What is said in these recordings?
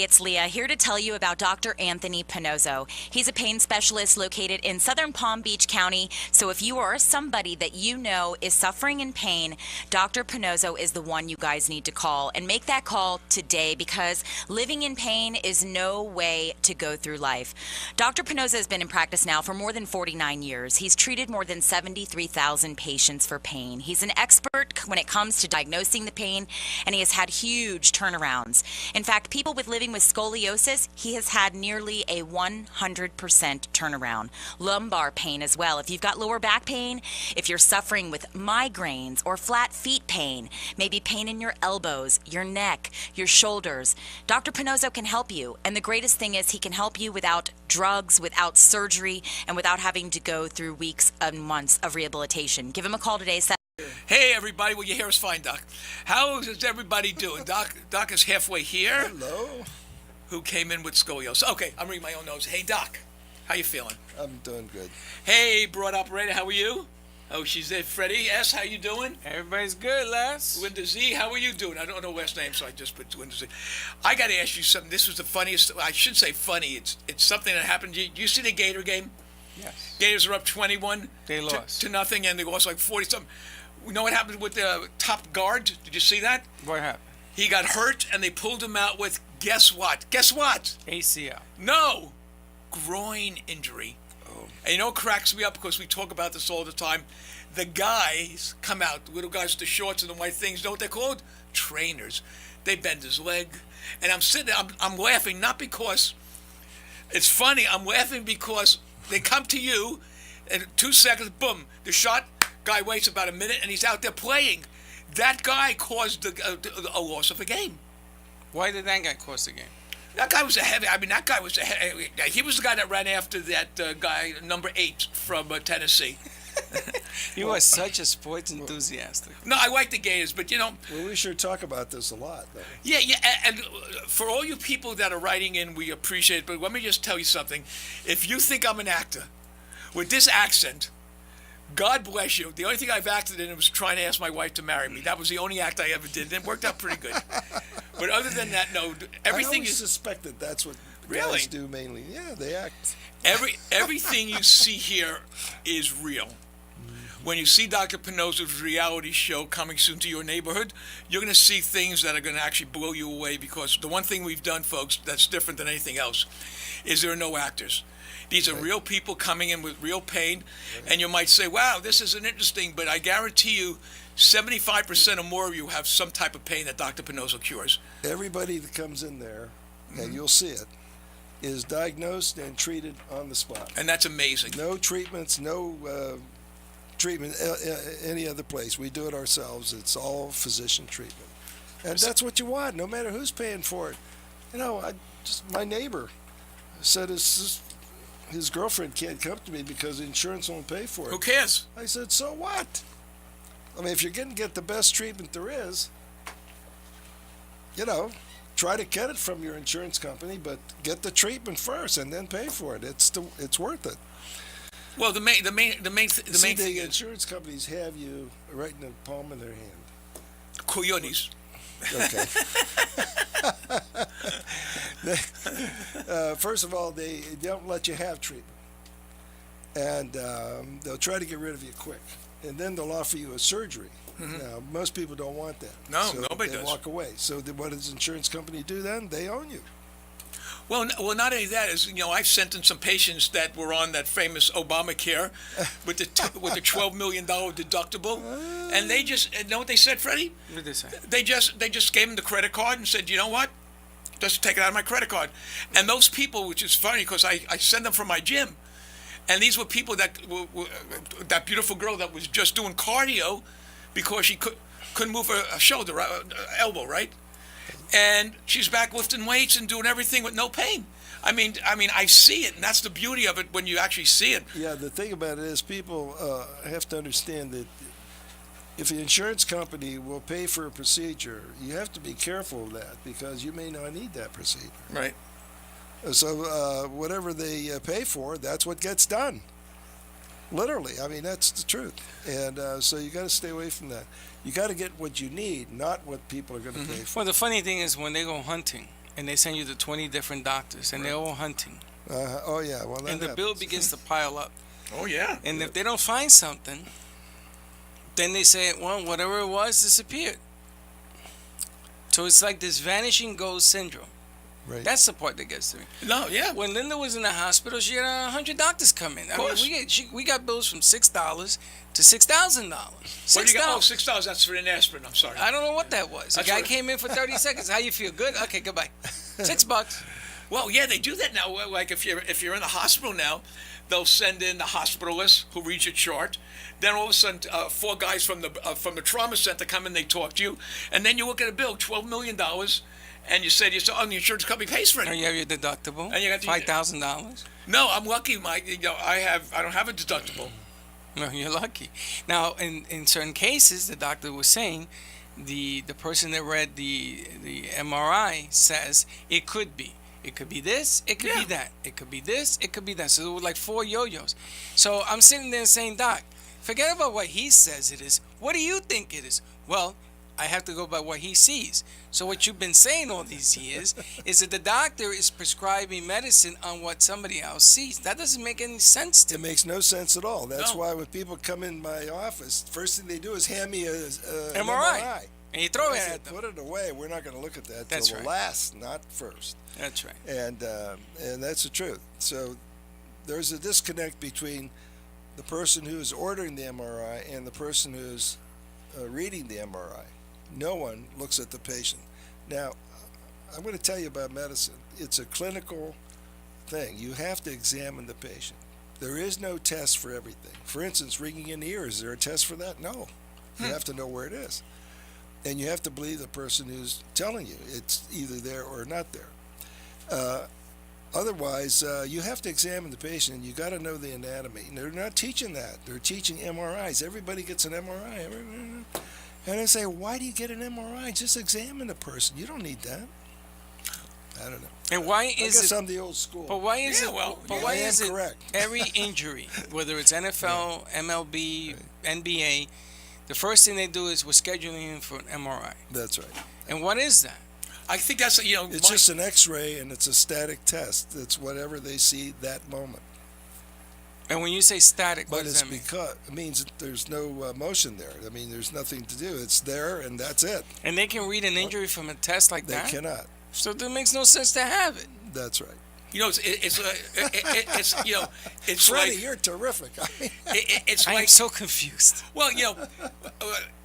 It's Leah here to tell you about Dr. Anthony Pannozzo. He's a pain specialist located in southern Palm Beach County. So if you are somebody that you know is suffering in pain, Dr. Pannozzo is the one you guys need to call. And make that call today because living in pain is no way to go through life. Dr. Pannozzo has been in practice now for more than 49 years. He's treated more than 73,000 patients for pain. He's an expert when it comes to diagnosing the pain, and he has had huge turnarounds. In fact, people with living with scoliosis, he has had nearly a 100% turnaround. Lumbar pain as well. If you've got lower back pain, if you're suffering with migraines or flat feet pain, maybe pain in your elbows, your neck, your shoulders, Dr. Pannozzo can help you. And the greatest thing is he can help you without drugs, without surgery, and without having to go through weeks and months of rehabilitation. Give him a call today. Hey everybody, well your hair is fine, Doc. How is everybody doing? Doc is halfway here. Hello. Who came in with scoliosis? Okay, I'm reading my own notes. Hey Doc, how you feeling? I'm doing good. Hey broad operator, how are you? Oh, she's there. Freddie S, how you doing? Everybody's good, Les. Linda Z, how are you doing? I don't know last name, so I just put Linda Z. I got to ask you something. This was the funniest. I should say funny. It's something that happened. Do you see the Gator game? Yes. Gators are up 21 They lost. to nothing, and they lost like 40 something. You know what happened with the top guard? Did you see that? What happened? He got hurt, and they pulled him out with, guess what? Guess what? ACL. No. Groin injury. Oh. And you know what cracks me up, because we talk about this all the time? The guys come out, the little guys with the shorts and the white things, you know what they're called? Trainers. They bend his leg. And I'm sitting there, I'm laughing, not because it's funny. I'm laughing because they come to you, and 2 seconds, boom, the shot. Guy waits about a minute, and he's out there playing. That guy caused a loss of a game. Why did that guy cost the game? That guy was a heavy. I mean, that guy was a heavy. He was the guy that ran after that guy, number 8 from Tennessee. You are such a sports enthusiast. No, I like the Gators, but you know. Well, we sure talk about this a lot, though. Yeah, and for all you people that are writing in, we appreciate it. But let me just tell you something. If you think I'm an actor with this accent, God bless you. The only thing I've acted in was trying to ask my wife to marry me. That was the only act I ever did, and it worked out pretty good. But other than that, no. Everything I is suspected that's what Really? guys do mainly. Yeah, they act. everything you see here is real. When you see Dr. Pannozzo's reality show coming soon to your neighborhood, you're going to see things that are going to actually blow you away, because the one thing we've done, folks, that's different than anything else, is there are no actors. These are real people coming in with real pain, and you might say, wow, this isn't interesting, but I guarantee you 75% or more of you have some type of pain that Dr. Pannozzo cures. Everybody that comes in there, and you'll see it, is diagnosed and treated on the spot. And that's amazing. No treatments, no treatment any other place. We do it ourselves. It's all physician treatment. And that's what you want, no matter who's paying for it. You know, my neighbor said his girlfriend can't come to me because insurance won't pay for it. Who cares? I said, so what? I mean, if you're going to get the best treatment there is, you know, try to get it from your insurance company, but get the treatment first and then pay for it. It's worth it. Well, the main See, thing the is insurance companies have you right in the palm of their hand. coyotes. Okay. First of all, they don't let you have treatment, and they'll try to get rid of you quick, and then they'll offer you a surgery. Now, most people don't want that. No, so nobody they does. walk away. So what does the insurance company do then? They own you. Well, not only that, is, you know, I've sent in some patients that were on that famous Obamacare with the $12 million deductible, and they just, you know what they said, Freddie? What did they say? They just gave them the credit card and said, you know what? Just take it out of my credit card. And those people, which is funny because I send them from my gym, and these were people that that beautiful girl that was just doing cardio because she couldn't move her shoulder, elbow, right? And she's back lifting weights and doing everything with no pain. I mean, I see it, and that's the beauty of it when you actually see it. Yeah, the thing about it is people have to understand that if the insurance company will pay for a procedure, you have to be careful of that because you may not need that procedure. Right. So whatever they pay for, that's what gets done. Literally, I mean, that's the truth. And so you got to stay away from that. You got to get what you need, not what people are going to pay for. Well, the funny thing is when they go hunting and they send you to 20 different doctors, and they're all hunting. Oh yeah, well that And the happens. bill begins to pile up. Oh yeah. And if they don't find something, then they say, well, whatever it was disappeared. So it's like this vanishing ghost syndrome. Right. That's the part that gets to me. No, yeah. When Linda was in the hospital, she had 100 doctors come in. I mean, course. we got bills from $6 to $6,000. What do you got? Oh, $6. That's for an aspirin. I'm sorry. I don't know what that was. The That's guy what- came in for 30 seconds. How you feel? Good? Okay, goodbye. $6. Well, yeah, they do that now. Well, like if you're in the hospital now, they'll send in the hospitalist who reads your chart. Then all of a sudden, 4 guys from the trauma center come in. They talk to you, and then you look at a bill, $12 million, and you say to yourself, "Oh, the insurance company pays for it." And you have your deductible. And you got the- $5,000. No, I'm lucky, Mike. I don't have a deductible. No, you're lucky. Now, in certain cases, the doctor was saying, the person that read the MRI says it could be. It could be this, it could be that. It could be this, it could be that. So there were like 4 yo-yos. So I'm sitting there saying, Doc, forget about what he says it is. What do you think it is? Well, I have to go by what he sees. So what you've been saying all these years is that the doctor is prescribing medicine on what somebody else sees. That doesn't make any sense to It me. makes no sense at all. That's No. why when people come in my office, first thing they do is hand me an MRI. MRI. And you throw I it said, at them. put it away. We're not going to look at that That's till right. the last, not first. That's right. And that's the truth. So there's a disconnect between the person who's ordering the MRI and the person who's reading the MRI. No one looks at the patient. Now, I'm going to tell you about medicine. It's a clinical thing. You have to examine the patient. There is no test for everything. For instance, ringing in the ear, is there a test for that? No. You have to know where it is. And you have to believe the person who's telling you it's either there or not there. Otherwise, you have to examine the patient, and you got to know the anatomy. And they're not teaching that. They're teaching MRIs. Everybody gets an MRI. And I say, why do you get an MRI? Just examine the person. You don't need that. I don't know. And why I is guess it? I'm the old school. But why is Yeah, it? well, but yeah, why I am is it? correct. Every injury, whether it's NFL, MLB, NBA, the first thing they do is we're scheduling you for an MRI. That's right. And what is that? I think that's It's just an X-ray, and it's a static test. It's whatever they see that moment. And when you say static, what But does it's that mean? because it means that there's no motion there. I mean, there's nothing to do. It's there, and that's it. And they can read an injury from a test like They that. cannot. So it makes no sense to have it. That's right. it's Freddie, like you're terrific. I mean, it's I am like so confused. well,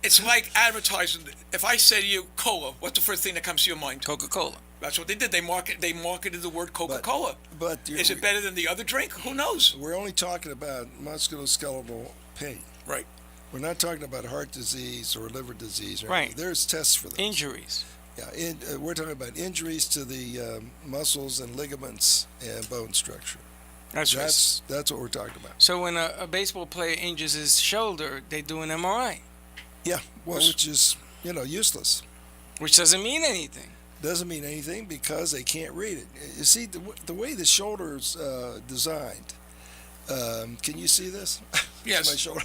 it's like advertising. If I say to you cola, what's the first thing that comes to your mind? Coca-Cola. That's what they did. They marketed the word Coca-Cola. but Is it better than the other drink? Who knows? we're only talking about musculoskeletal pain. Right. We're not talking about heart disease or liver disease. Or Right. anything. There's tests for those. Injuries. Yeah, we're talking about injuries to the muscles and ligaments and bone structure. That's right. That's what we're talking about. So when a baseball player injures his shoulder, they do an MRI, Yeah, well, which is useless. which doesn't mean anything. Doesn't mean anything because they can't read it. You see, the way the shoulder's designed. Can you see this? Yes. My shoulder.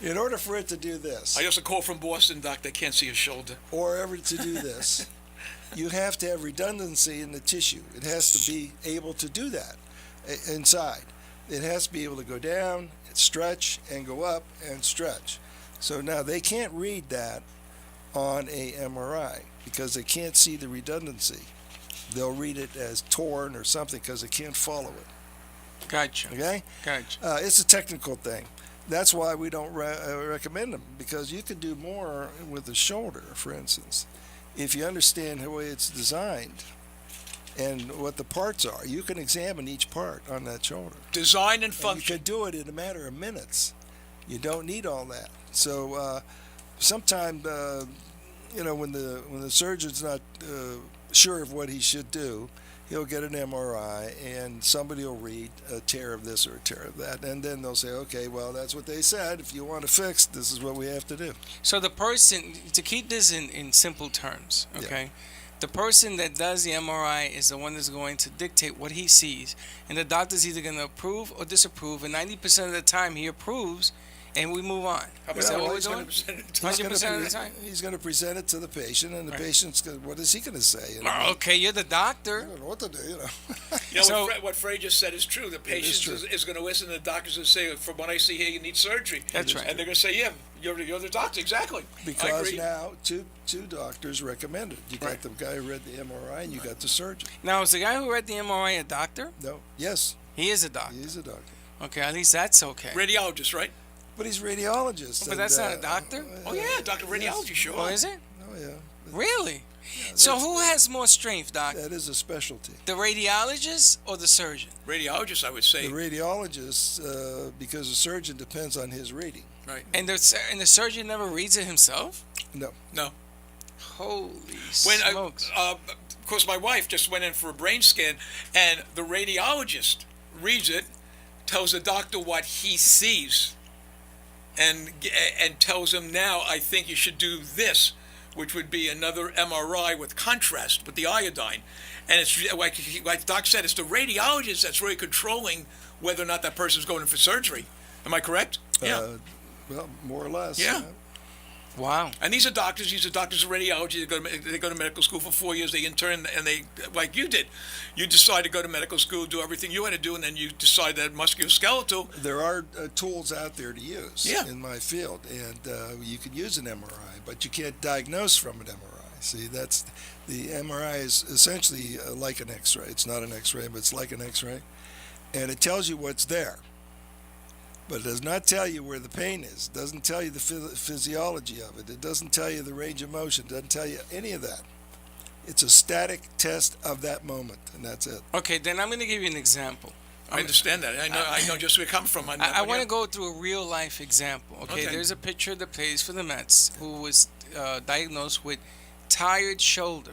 In order for it to do this, I just a call from Boston, doc. They can't see his shoulder. or ever to do this, you have to have redundancy in the tissue. It has to be able to do that inside. It has to be able to go down, stretch, and go up and stretch. So now they can't read that on a MRI because they can't see the redundancy. They'll read it as torn or something because they can't follow it. Gotcha. Okay? Gotcha. It's a technical thing. That's why we don't recommend them, because you can do more with the shoulder, for instance. If you understand the way it's designed and what the parts are, you can examine each part on that shoulder. Design and And you function. can do it in a matter of minutes. You don't need all that. So sometimes, when the surgeon's not sure of what he should do, he'll get an MRI and somebody will read a tear of this or a tear of that. And then they'll say, okay, well, that's what they said. If you want to fix, this is what we have to do. So the person, to keep this in simple terms, okay? The person that does the MRI is the one that's going to dictate what he sees. And the doctor's either going to approve or disapprove. And 90% of the time he approves and we move on. How Is that well, what we're he's doing? 100% of the He's 100% of the time. He's going to present it to the patient, and the Right. patient's going. What is he going to say? You know, Oh, okay, you're the doctor. I don't know what to do. You know. You know, So- what Freddie just said is true. The patient true. is going to listen to the doctors and say, from what I see here, you need surgery. That's right. And they're going to say, yeah, you're the doctor, exactly. I Because agree. now two doctors recommend it. You got Right. the guy who read the MRI, and you got the surgeon. Now, is the guy who read the MRI a doctor? No, yes, He is a doctor. he's a doctor, Okay, at least that's okay. Radiologist, right? but he's a radiologist. But and, that's not a doctor? Oh, yeah, Dr. Radiology, sure. Oh, is it? Oh yeah, Really? So who has more strength, doc? that is a specialty. The radiologist or the surgeon? Radiologist, I would say. The radiologist, because the surgeon depends on his reading. Right. And the surgeon never reads it himself? No, No. Holy When smokes. of course, my wife just went in for a brain scan, and the radiologist reads it, tells the doctor what he sees, and tells him, now I think you should do this, which would be another MRI with contrast with the iodine. And it's like Doc said, it's the radiologist that's really controlling whether or not that person's going in for surgery. Am I correct? Yeah. well, more or less. Yeah. Wow. And these are doctors. These are doctors of radiology. They go to medical school for 4 years. They intern, and they, like you did, you decide to go to medical school, do everything you had to do, and then you decide that musculoskeletal. There are tools out there to use Yeah. in my field, and you can use an MRI, but you can't diagnose from an MRI. See, that's the MRI is essentially like an X-ray. It's not an X-ray, but it's like an X-ray, and it tells you what's there. But it does not tell you where the pain is. It doesn't tell you the physiology of it. It doesn't tell you the range of motion. It doesn't tell you any of that. It's a static test of that moment, and that's it. Okay, then I'm going to give you an example. I understand that. I know just where you come from. I want to go through a real life example. Okay, Okay. there's a pitcher that plays for the Mets who was diagnosed with tired shoulder.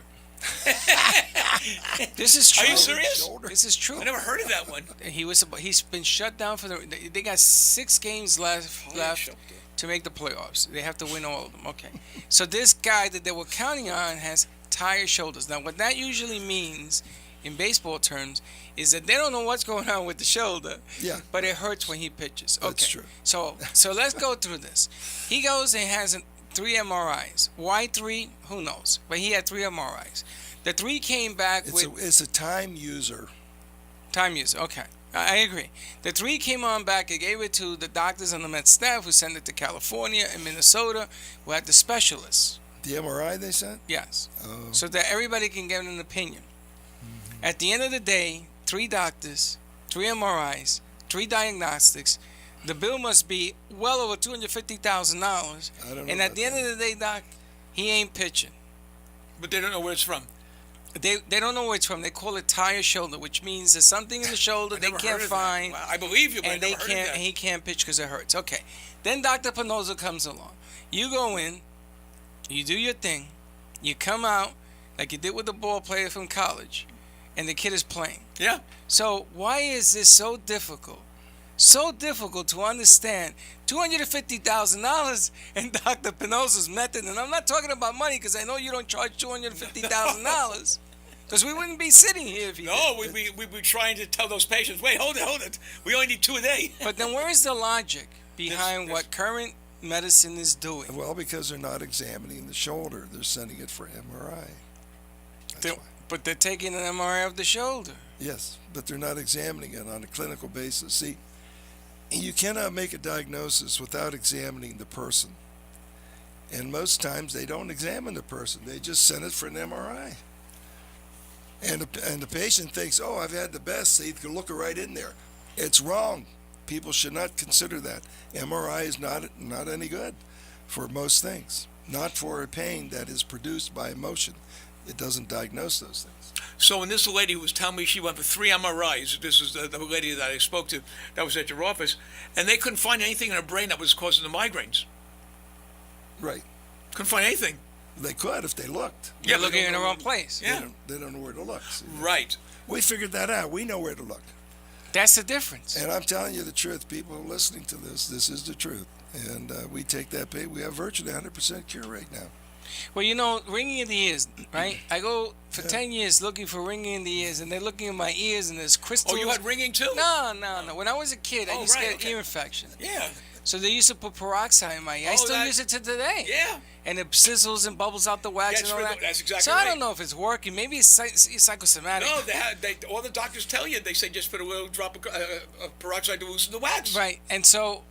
This is true. Are you serious? Shoulder. This is true. I never heard of that one. He's been shut down for they got 6 games left shoulder. to make the playoffs. They have to win all of them. Okay. So this guy that they were counting on has tired shoulders. Now what that usually means in baseball terms is that they don't know what's going on with the shoulder. Yeah. But it hurts when he pitches. Okay. That's true. So let's go through this. He goes and has 3 MRIs. Why 3? Who knows? But he had 3 MRIs. The 3 came back It's a time user. time use. Okay. I agree. The 3 came on back and gave it to the doctors on the Met staff who sent it to California and Minnesota who had the specialists. The MRI they sent? Yes. Oh. So that everybody can get an opinion. At the end of the day, 3 doctors, 3 MRIs, 3 diagnostics. The bill must be well over $250,000. I don't know And at about the end that. of the day, Doc, he ain't pitching. But they don't know where it's from. They don't know where it's from. They call it tired shoulder, which means there's something in the shoulder I they never can't heard of that. find. I believe you, but And I they never heard can't. of that. He can't pitch because it hurts. Okay. Then Dr. Pannozzo comes along. You go in, you do your thing, you come out like you did with the ball player from college, and the kid is playing. Yeah. So why is this so difficult? So difficult to understand $250,000 in Dr. Pannozzo's method, and I'm not talking about money because I know you don't charge $250,000 because we wouldn't be sitting here if you No, did. we'd be trying to tell those patients, wait, hold it. We only need 2 a day. But then where is the logic behind This- what current medicine is doing? Well, because they're not examining the shoulder. They're sending it for MRI. That's They- why. But they're taking an MRI of the shoulder. Yes, but they're not examining it on a clinical basis. See, you cannot make a diagnosis without examining the person. And most times they don't examine the person. They just send it for an MRI. And the patient thinks, oh, I've had the best. So you can look right in there. It's wrong. People should not consider that. MRI is not any good for most things. Not for a pain that is produced by emotion. It doesn't diagnose those things. So when this lady who was telling me she went for 3 MRIs, this is the lady that I spoke to that was at your office, and they couldn't find anything in her brain that was causing the migraines. Right. Couldn't find anything. They could if they looked. Yeah, You're but looking they in the don't wrong know- place. Yeah. They don't know where to look. See? Right. We figured that out. We know where to look. That's the difference. And I'm telling you the truth. People who are listening to this is the truth. And we take that pay. We have virtually 100% cure rate now. Well, you know, ringing in the ears, right? I go for 10 years looking for ringing in the ears, and they're looking in my ears, and there's crystals. Oh, you had ringing too? No. When I was a kid, I Oh, used to right, get okay. ear infection. Yeah. So they used to put peroxide in my ear. I still use it to today. Yeah. And it sizzles and bubbles out the wax and all that. That's exactly so right. I don't know if it's working. Maybe it's psychosomatic. No, all the doctors tell you. They say just put a little drop of peroxide to loosen the wax. Right. And so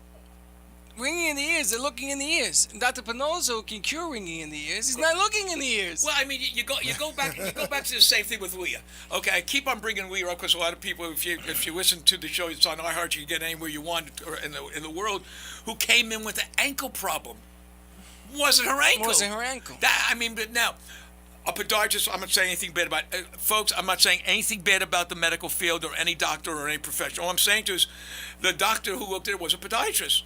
ringing in the ears, they're looking in the ears. And Dr. Pannozzo can cure ringing in the ears. He's not looking in the ears. Well, I mean, you go back to the same thing with Leah. Okay, I keep on bringing Leah up because a lot of people, if you listen to the show, it's on iHeart. You can get anywhere you want in the world. Who came in with an ankle problem? Wasn't her ankle. Wasn't her ankle. But now, a podiatrist. I'm not saying anything bad about folks. I'm not saying anything bad about the medical field or any doctor or any professional. All I'm saying to is, the doctor who looked at it was a podiatrist,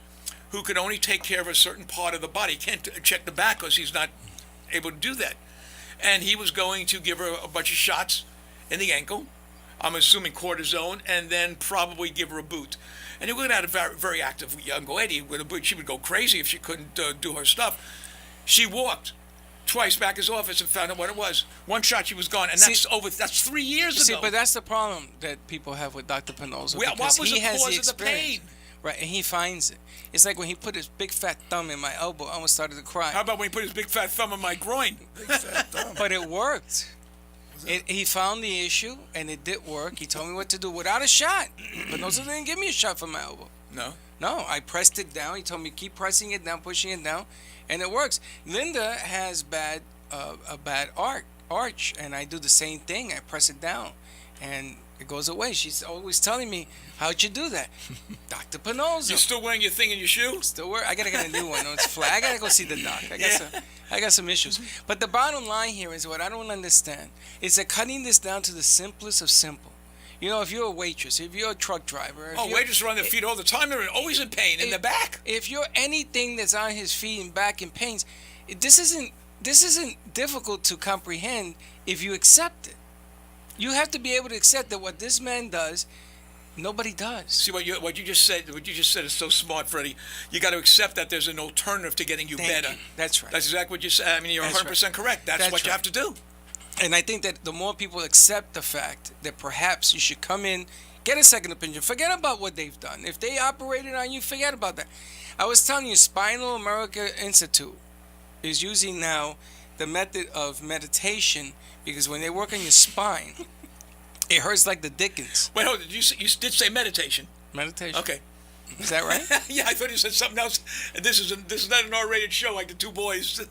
who could only take care of a certain part of the body. He can't check the back because he's not able to do that. And he was going to give her a bunch of shots in the ankle, I'm assuming cortisone, and then probably give her a boot. And he looked at a very, very active young lady with a boot. She would go crazy if she couldn't do her stuff. She walked twice back his office and found out what it was. One shot, she was gone, and that's 3 years ago. See, but that's the problem that people have with Dr. Pannozzo. Well, what was the cause of the pain? Right, and he finds it. It's like when he put his big fat thumb in my elbow, I almost started to cry. How about when he put his big fat thumb in my groin? Big fat thumb. But it worked. He found the issue, and it did work. He told me what to do without a shot. Pannozzo didn't give me a shot for my elbow. No? No, I pressed it down. He told me keep pressing it down, pushing it down, and it works. Linda has a bad arch, and I do the same thing. I press it down, and it goes away. She's always telling me, how'd you do that? Dr. Pannozzo. You still wearing your thing in your shoe? Still wear. I gotta get a new one. No, it's flat. I gotta go see the doc. I got some issues. But the bottom line here is what I don't understand is that cutting this down to the simplest of simple. You know, if you're a waitress, if you're a truck driver. Waitresses are on their feet all the time. They're always in pain in the back. If you're anything that's on his feet and back in pains, this isn't difficult to comprehend if you accept it. You have to be able to accept that what this man does, nobody does. See what you just said. What you just said is so smart, Freddie. You got to accept that there's an alternative to getting you better. You. That's right. That's exactly what you said. I mean, you're 100% correct. That's what you have to do. And I think that the more people accept the fact that perhaps you should come in, get a second opinion, forget about what they've done. If they operated on you, forget about that. I was telling you, Spinal America Institute is using now the method of meditation, because when they work on your spine, it hurts like the dickens. Wait, hold on. You did say meditation. Meditation. Okay. Is that right? Yeah, I thought you said something else. This is not an R-rated show like the two boys.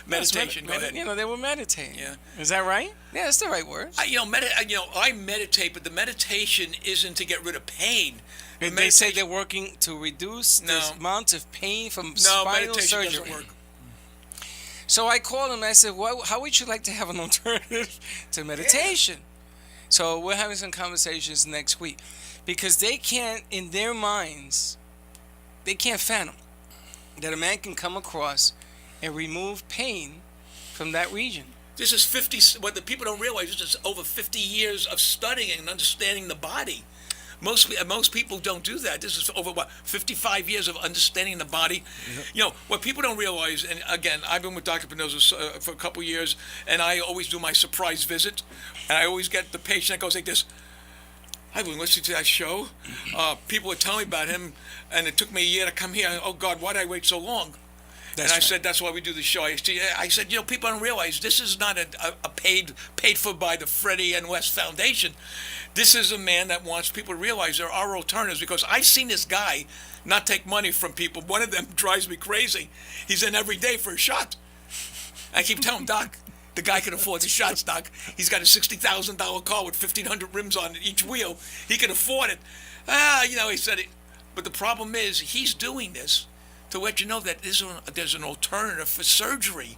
Meditation. Go ahead. You know, they were meditating. Yeah. Is that right? Yeah, that's the right word. I meditate, but the meditation isn't to get rid of pain. They say they're working to reduce the amount of pain from spinal surgery. Doesn't work. So I called him and I said, well, how would you like to have an alternative to meditation? Yeah. So we're having some conversations next week, because they can't, in their minds, they can't fathom that a man can come across and remove pain from that region. This is 50, what the people don't realize, this is over 50 years of studying and understanding the body. Most people don't do that. This is over 55 years of understanding the body. Yep. You know what people don't realize. And again, I've been with Dr. Pannozzo for a couple years, and I always do my surprise visit, and I always get the patient that goes like this. I've been listening to that show. People were telling me about him, and it took me a year to come here. Oh God, why did I wait so long? I said, that's why we do the show. I said, people don't realize this is not a paid for by the Freddy and West Foundation. This is a man that wants people to realize there are alternatives, because I've seen this guy not take money from people. One of them drives me crazy. He's in every day for a shot. I keep telling Doc, the guy can afford the shots, Doc. He's got a $60,000 car with 1,500 rims on each wheel. He can afford it. He said it. But the problem is, he's doing this to let you know that there's an alternative for surgery.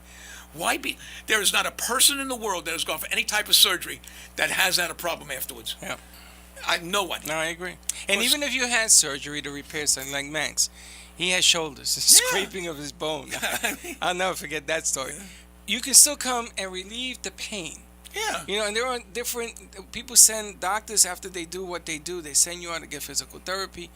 There is not a person in the world that has gone for any type of surgery that has had a problem afterwards. Yeah. No one. No, I agree. And even if you had surgery to repair something like Max, he has shoulders, scraping of his bone. I'll never forget that story. You can still come and relieve the pain. Yeah. And there are different people send doctors after they do what they do. They send you out to get physical therapy,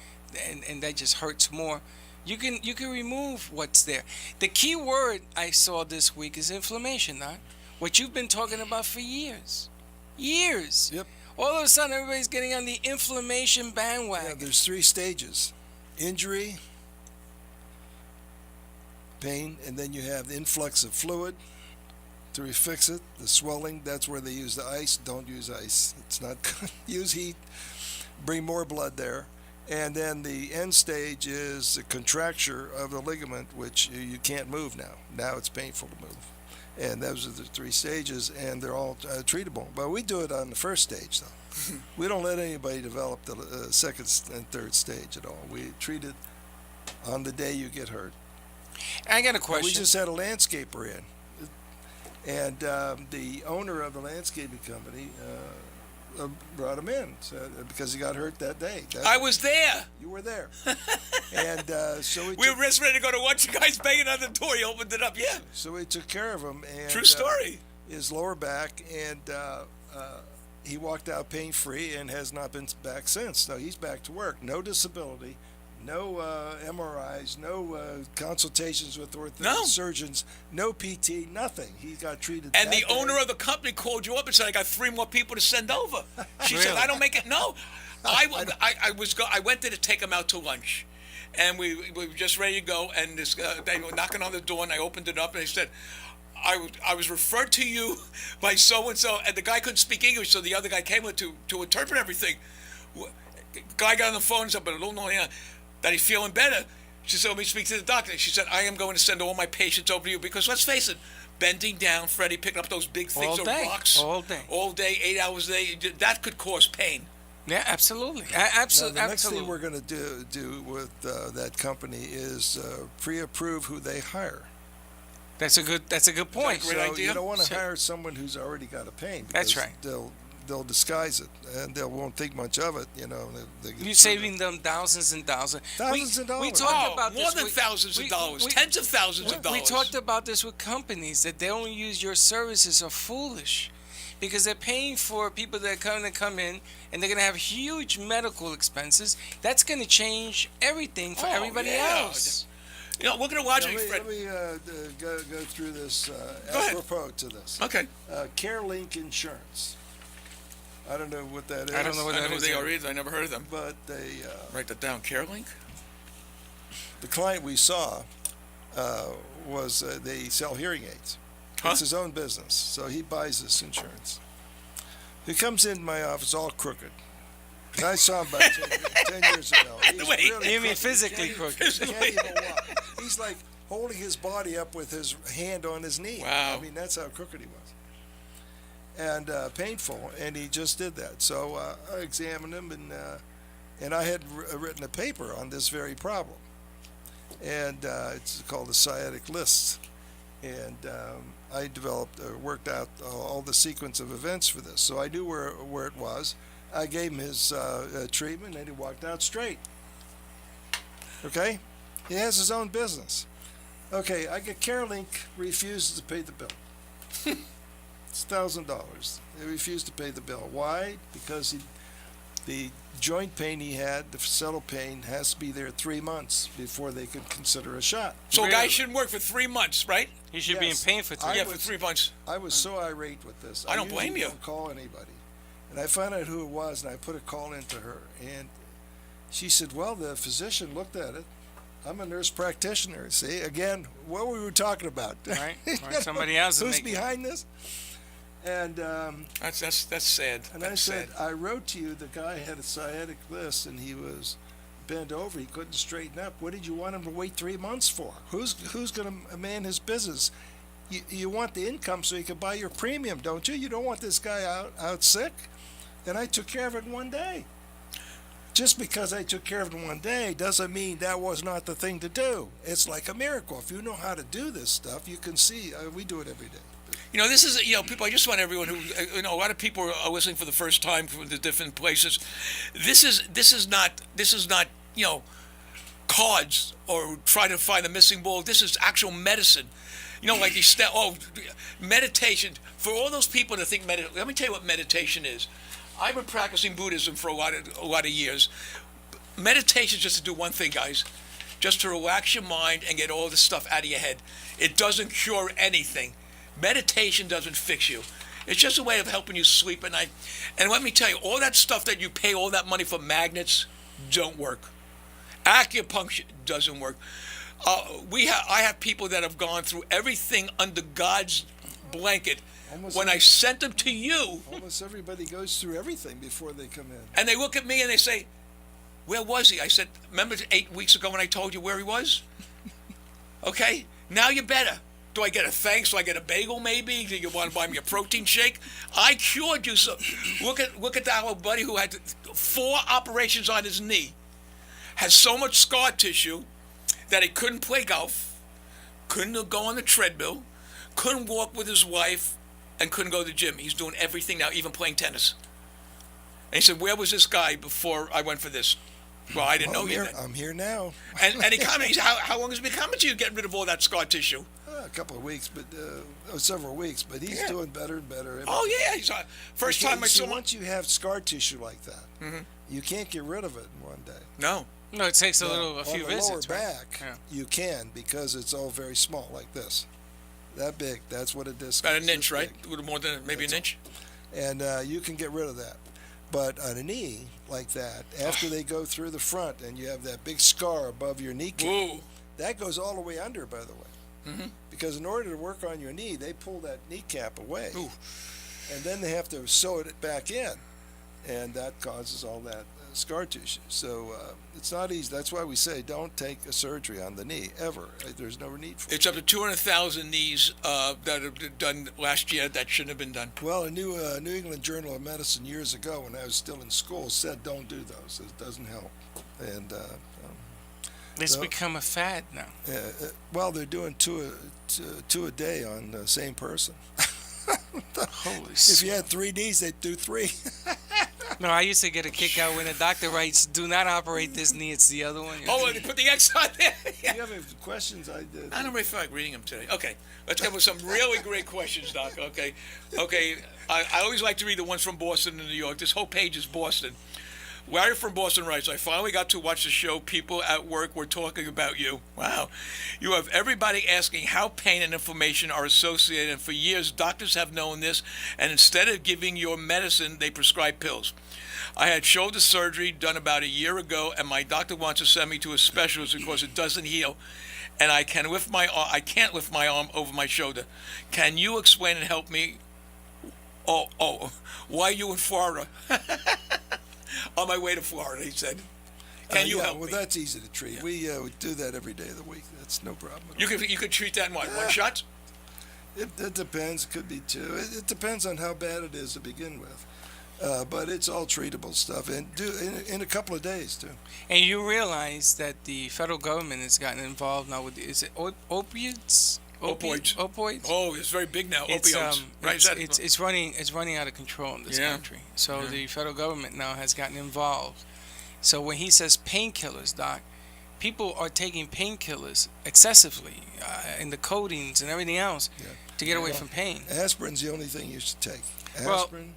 and that just hurts more. You can remove what's there. The key word I saw this week is inflammation, Doc. What you've been talking about for years. Years. Yep. All of a sudden, everybody's getting on the inflammation bandwagon. Yeah, there's 3 stages: injury, pain, and then you have the influx of fluid to refix it. The swelling, that's where they use the ice. Don't use ice. It's not good. Use heat. Bring more blood there. And then the end stage is the contracture of the ligament, which you can't move now. Now it's painful to move. And those are the 3 stages, and they're all treatable. But we do it on the first stage, though. We don't let anybody develop the second and third stage at all. We treat it on the day you get hurt. I got a question. We just had a landscaper in, and the owner of the landscaping company brought him in because he got hurt that day. I was there. You were there. And so we were just ready to go to watch you guys banging on the door. He opened it up, yeah. So we took care of him. And, true story. His lower back, and he walked out pain-free and has not been back since. So he's back to work. No disability, no MRIs, no consultations with orthopedic surgeons, no PT, nothing. He got treated. And the owner of the company called you up and said, "I got 3 more people to send over." She said, "I don't make it." No, I went there to take him out to lunch, and we were just ready to go. And this they were knocking on the door, and I opened it up, and they said, I was referred to you by so-and-so, and the guy couldn't speak English, so the other guy came in to interpret everything. Guy got on the phone and said, "But I don't know that he's feeling better." She said, "Let me speak to the doctor." She said, "I am going to send all my patients over to you," because let's face it, bending down, Freddy, picking up those big things of rocks. All day. 8 hours a day, that could cause pain. Yeah, absolutely. The next thing we're going to do with that company is pre-approve who they hire. That's a good point. Great idea. You don't want to hire someone who's already got a pain. That's right. They'll disguise it, and they won't think much of it. You're saving them thousands and thousands. Thousands of dollars. We talked about more than thousands of dollars, tens of thousands of dollars. We talked about this with companies that they don't use your services are foolish, because they're paying for people that are come in, and they're going to have huge medical expenses. That's going to change everything for everybody else. We're going to watch it, Let me go through this apropos to this. Okay. CareLink Insurance. I don't know what that is. I don't know what that is. They are either. I never heard of them. But they write that down. CareLink. The client we saw was they sell hearing aids. Huh? It's his own business, so he buys this insurance. He comes into my office all crooked. And I saw him about 10 years ago. He's really you mean physically crooked? He can't even walk. He's like holding his body up with his hand on his knee. Wow. I mean, that's how crooked he was. And painful, and he just did that. So I examined him, and I had written a paper on this very problem. And it's called the sciatic list. And I worked out all the sequence of events for this. So I knew where it was. I gave him his treatment, and he walked out straight. Okay? He has his own business. Okay, I get CareLink refuses to pay the bill. It's $1,000. They refused to pay the bill. Why? Because the joint pain he had, the facial pain, has to be there 3 months before they could consider a shot. So a guy shouldn't work for 3 months, right? He should be in pain for 3 months. For 3 months. I was so irate with this. I don't blame you. I don't call anybody. And I found out who it was, and I put a call into her. And she said, well, the physician looked at it. I'm a nurse practitioner. See, again, what we were talking about. Right. Somebody else. Who's behind this? And that's sad. And I said, I wrote to you, the guy had a sciatic list, and he was bent over. He couldn't straighten up. What did you want him to wait 3 months for? Who's going to man his business? You want the income so you can buy your premium, don't you? You don't want this guy out sick. And I took care of it in 1 day. Just because I took care of it in 1 day doesn't mean that was not the thing to do. It's like a miracle. If you know how to do this stuff, you can see. We do it every day. This is, people, I just want everyone who, a lot of people are listening for the first time from the different places. This is not, cards or try to find a missing ball. This is actual medicine. Like meditation. For all those people that think let me tell you what meditation is. I've been practicing Buddhism for a lot of years. Meditation is just to do one thing, guys. Just to relax your mind and get all this stuff out of your head. It doesn't cure anything. Meditation doesn't fix you. It's just a way of helping you sleep at night. And let me tell you, all that stuff that you pay all that money for, magnets, don't work. Acupuncture doesn't work. I have people that have gone through everything under God's blanket. Almost When I sent them to you, Almost everybody goes through everything before they come in. and they look at me and they say, "Where was he?" I said, "Remember 8 weeks ago when I told you where he was?" Okay, now you're better. Do I get a thanks? Do I get a bagel maybe? Do you want to buy me a protein shake? I cured you. So look at our buddy who had 4 operations on his knee, has so much scar tissue that he couldn't play golf, couldn't go on the treadmill, couldn't walk with his wife, and couldn't go to the gym. He's doing everything now, even playing tennis. And he said, "Where was this guy before I went for this?" Well, I didn't know you then. I'm here now. And he commented, how long has it been coming to you getting rid of all that scar tissue? A couple of weeks, but several weeks. But he's doing better and better. Oh, yeah. He's first time I saw him. Once you have scar tissue like that, you can't get rid of it in one day. No. No, it takes a few on visits. the lower right? back, Yeah. you can, because it's all very small, like this. That big. That's what a disc About is. an inch, This right? big. A little more than maybe an inch. And you can get rid of that. But on a knee like that, after they go through the front and you have that big scar above your kneecap, Whoa. that goes all the way under, by the way. Because in order to work on your knee, they pull that kneecap away. Ooh. And then they have to sew it back in. And that causes all that scar tissue. So it's not easy. That's why we say don't take a surgery on the knee, ever. There's no need for it. It's up to 200,000 knees that have been done last year that shouldn't have been done. Well, a New England Journal of Medicine years ago, when I was still in school, said don't do those. It doesn't help. And It's So- become a fad now. well, they're doing two a day on the same person. Holy If you had 3 knees, they'd do 3. No, I used to get a kick out when the doctor writes, "Do not operate this knee, it's the other one." Oh, and they put the X on there. You have any questions? I don't really feel like reading them today. Okay, let's get with some really great questions, Doc. Okay. I always like to read the ones from Boston and New York. This whole page is Boston. Larry from Boston writes, "I finally got to watch the show. People at work were talking about you. Wow. You have everybody asking how pain and inflammation are associated, and for years doctors have known this, and instead of giving your medicine, they prescribe pills. I had shoulder surgery done about a year ago, and my doctor wants to send me to a specialist because it doesn't heal, and I can't lift my arm over my shoulder. Can you explain and help me? Oh, why are you in Florida?" On my way to Florida, he said. Can you help me? Well, that's easy to treat. Yeah. We do that every day of the week. That's no problem. You could treat that in what, 1 shot? It depends. It could be 2. It depends on how bad it is to begin with. But it's all treatable stuff, and in a couple of days too. And you realize that the federal government has gotten involved now with, is it opiates? Opioids. Opioids? Oh, it's very big now. It's, Opioids. Right? it's running out of control in this country. So the federal government now has gotten involved. So when he says painkillers, Doc, people are taking painkillers excessively in the coatings and everything else to get away from pain. Aspirin's the only thing you should take. Well, Aspirin.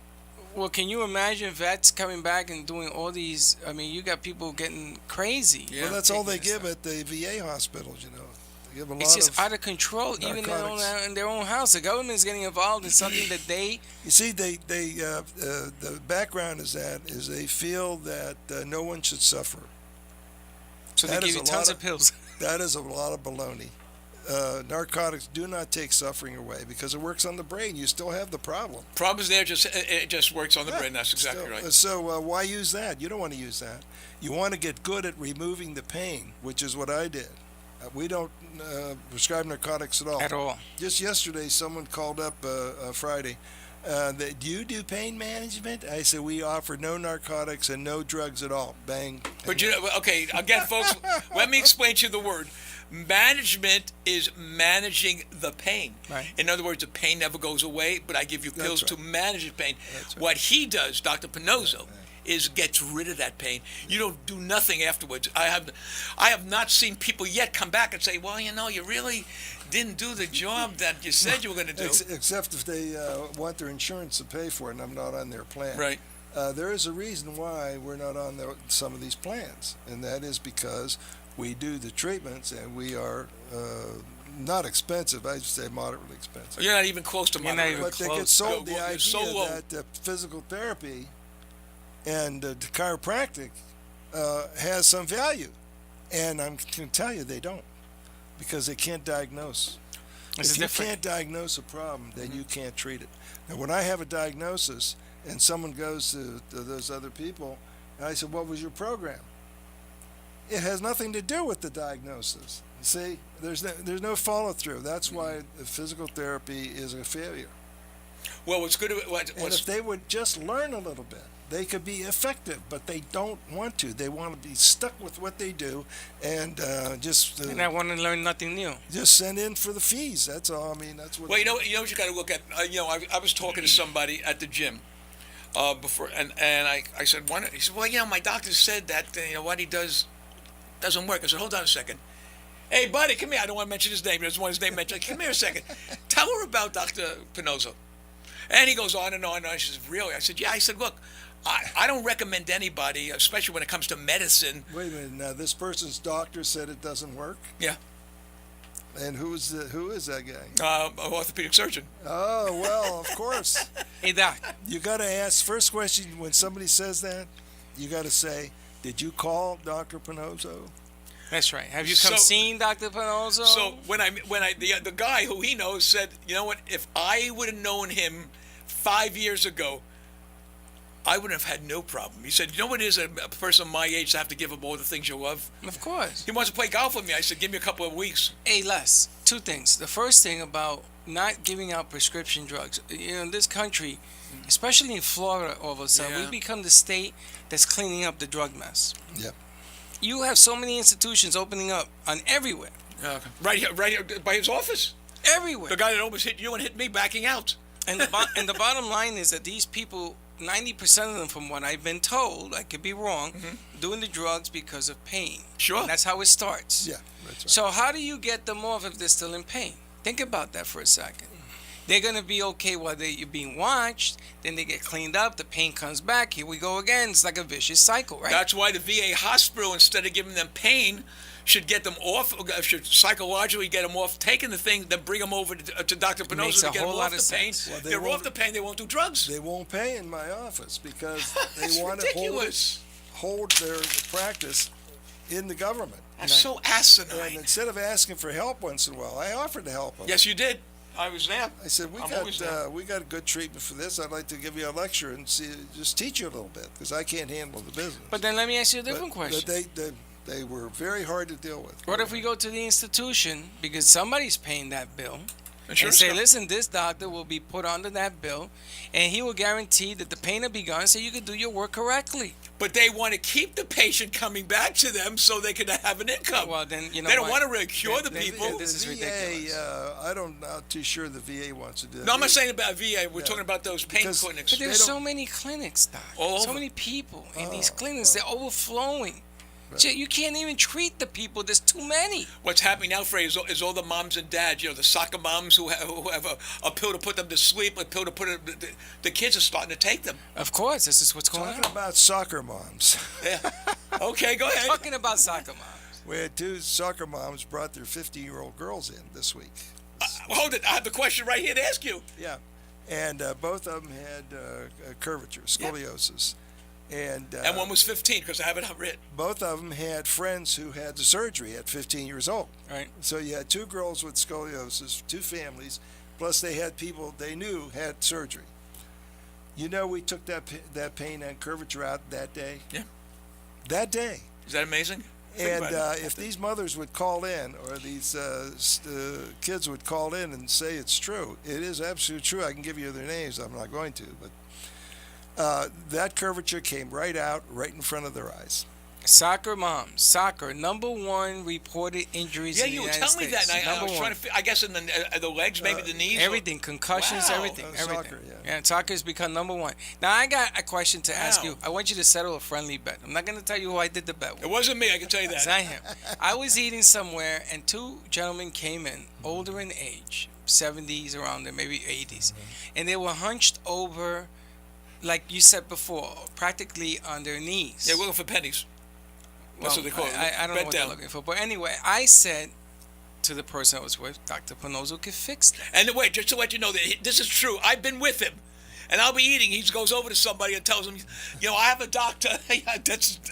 Well, can you imagine vets coming back and doing all these? I mean, you got people getting crazy. Yeah. Well, that's all they taking this give stuff. at the VA hospitals, They give a It's lot just of out of control, even in their own house. The government is getting involved in something that they. You see, the background is they feel that no one should suffer. So they That give is you a tons lot of pills. That is a lot of baloney. Narcotics do not take suffering away because it works on the brain. You still have the problem. Problem is there, it just works on the brain. That's exactly Still, right. So why use that? You don't want to use that. You want to get good at removing the pain, which is what I did. We don't prescribe narcotics at all. At all. Just yesterday, someone called up Friday. Do you do pain management? I said, we offer no narcotics and no drugs at all. Bang. But okay, again, folks, let me explain to you the word. Management is managing the pain. Right. In other words, the pain never goes away, but I give you pills That's right. to manage the pain. That's right. What he does, Dr. Pannozzo, is gets rid of that pain. You don't do nothing afterwards. I have not seen people yet come back and say, well, you really didn't do the job that you said you were going to do. Except if they want their insurance to pay for it and I'm not on their plan. Right. There is a reason why we're not on some of these plans, and that is because we do the treatments and we are not expensive. I would say moderately expensive. You're not even close to You're not moderate. even But they get close. sold the You're idea so low. that physical therapy and chiropractic has some value, and I can tell you they don't. because they can't diagnose. It's If you different. can't diagnose a problem, then you can't treat it. Now, when I have a diagnosis and someone goes to those other people, and I said, "What was your program?" It has nothing to do with the diagnosis. You see, there's no follow through. That's why the physical therapy is a failure. Well, what's good? And if they would just learn a little bit, they could be effective. But they don't want to. They want to be stuck with what they do, and And I want to learn nothing new. just send in for the fees. That's all. I mean, that's what. Well, you know what you got to look at. I was talking to somebody at the gym before, and I said, "Why not?" He said, "Well, my doctor said that what he does doesn't work." I said, "Hold on a second. Hey, buddy, come here. I don't want to mention his name. I just want his name mentioned. Come here a second. Tell her about Dr. Pannozzo." And he goes on and on and on. She says, "Really?" I said, "Yeah." I said, "Look, I don't recommend anybody, especially when it comes to medicine." Wait a minute. Now, this person's doctor said it doesn't work. Yeah. And who is that guy? An orthopedic surgeon. Oh, well, of course. Hey, Doc. You got to ask, first question when somebody says that, you got to say, "Did you call Dr. Pannozzo?" That's right. Have you come seen Dr. Pannozzo? So the guy who he knows said, "You know what? If I would have known him 5 years ago, I would have had no problem." He said, "You know what it is a person my age to have to give up all the things you love?" Of course. He wants to play golf with me. I said, "Give me a couple of weeks." Hey, Les, two things. The first thing about not giving out prescription drugs. In this country, especially in Florida, all of a sudden, Yeah. we've become the state that's cleaning up the drug mess. Yep. You have so many institutions opening up on everywhere. Right here by his office. Everywhere. The guy that almost hit you and hit me backing out. And the bottom line is that these people, 90% of them, from what I've been told, I could be wrong, doing the drugs because of pain. Sure. And that's how it starts. Yeah, that's right. So how do you get them off if they're still in pain? Think about that for a second. They're going to be okay while you're being watched. Then they get cleaned up. The pain comes back. Here we go again. It's like a vicious cycle, right? That's why the VA hospital, instead of giving them pain, should get them off, should psychologically get them off taking the thing, then bring them over to Dr. Makes Pannozzo a to get them whole off lot the of pain. sense. Well, They're off the pain, they won't do drugs. They won't pay in my office because they That's want to ridiculous. hold their practice in the government. That's so asinine. And instead of asking for help once in a while, I offered to help them. Yes, you did. I was there. I said, I'm always there. we got good treatment for this. I'd like to give you a lecture and just teach you a little bit because I can't handle the business. But then let me ask you a different But question. they were very hard to deal with. What if we go to the institution because somebody's paying that bill Insurance and say, company. listen, this doctor will be put under that bill and he will guarantee that the pain will be gone so you can do your work correctly. But they want to keep the patient coming back to them so they can have an income. Well, then, you know they don't what? want to really cure the Then- people. This is the ridiculous. VA, not too sure the VA wants to do that. No, I'm not saying about VA. We're talking about those pain Because- clinics. But there's They so many clinics, Doc. All So over. many people in these clinics. They're overflowing. You can't even treat the people. There's too many. What's happening now, Freddy, is all the moms and dads, the soccer moms who have a pill to put them to sleep, a pill to put the kids are starting to take them. Of course, this is what's going Talking on. about soccer moms. Yeah. Okay, go ahead. Talking about soccer moms. We had two soccer moms brought their 15-year-old girls in this week. Hold it. I have the question right here to ask you. Yeah, and both of them had curvature, scoliosis, and And one was 15 because I have it written. both of them had friends who had the surgery at 15 years old. Right. So you had two girls with scoliosis, two families, plus they had people they knew had surgery. We took that pain and curvature out that day. Yeah. That day. Is that amazing? Think And about it. if these mothers would call in, or these kids would call in and say it's true, it is absolutely true. I can give you their names. I'm not going to, but that curvature came right out, right in front of their eyes. Soccer moms. Soccer. Number one reported injuries Yeah, in the you United tell me States. that. And I Number was one. trying to. I guess in the legs, maybe the knees. Everything, concussions, Wow. everything, everything. Soccer, yeah. Soccer's become number one. Now I got a question to ask Wow. you. I want you to settle a friendly bet. I'm not going to tell you who I did the bet with. It wasn't me. I can tell you It's that. not him. I was eating somewhere, and two gentlemen came in, older in age, 70s around there, maybe 80s, and they were hunched over, like you said before, practically on their knees. Yeah, we're looking for pennies. That's what they call it. I don't know Bent what down. they're looking for, but anyway, I said to the person I was with, Dr. Pannozzo could fix that. And wait, just to let you know that this is true. I've been with him, and I'll be eating. He goes over to somebody and tells him, I have a doctor.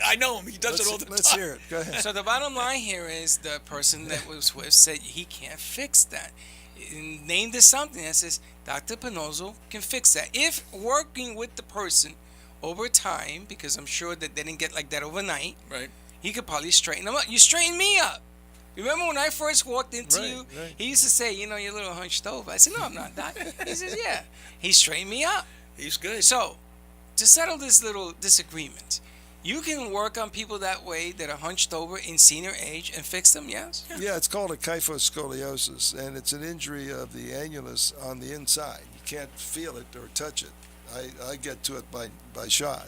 I know him. He does it all the time. Let's hear it. Go ahead. So the bottom line here is the person that was with said he can't fix that. Named as something that says Dr. Pannozzo can fix that. If working with the person over time, because I'm sure that they didn't get like that overnight, Right. he could probably straighten them up. You straighten me up. Remember when I first walked into you? Right. He used to say, you're a little hunched over. I said, no, I'm not, Doc. He says, yeah. He straightened me up. He's good. So, to settle this little disagreement, you can work on people that way that are hunched over in senior age and fix them, yes? Yeah, it's called a kyphoscoliosis, and it's an injury of the annulus on the inside. You can't feel it or touch it. I get to it by shot.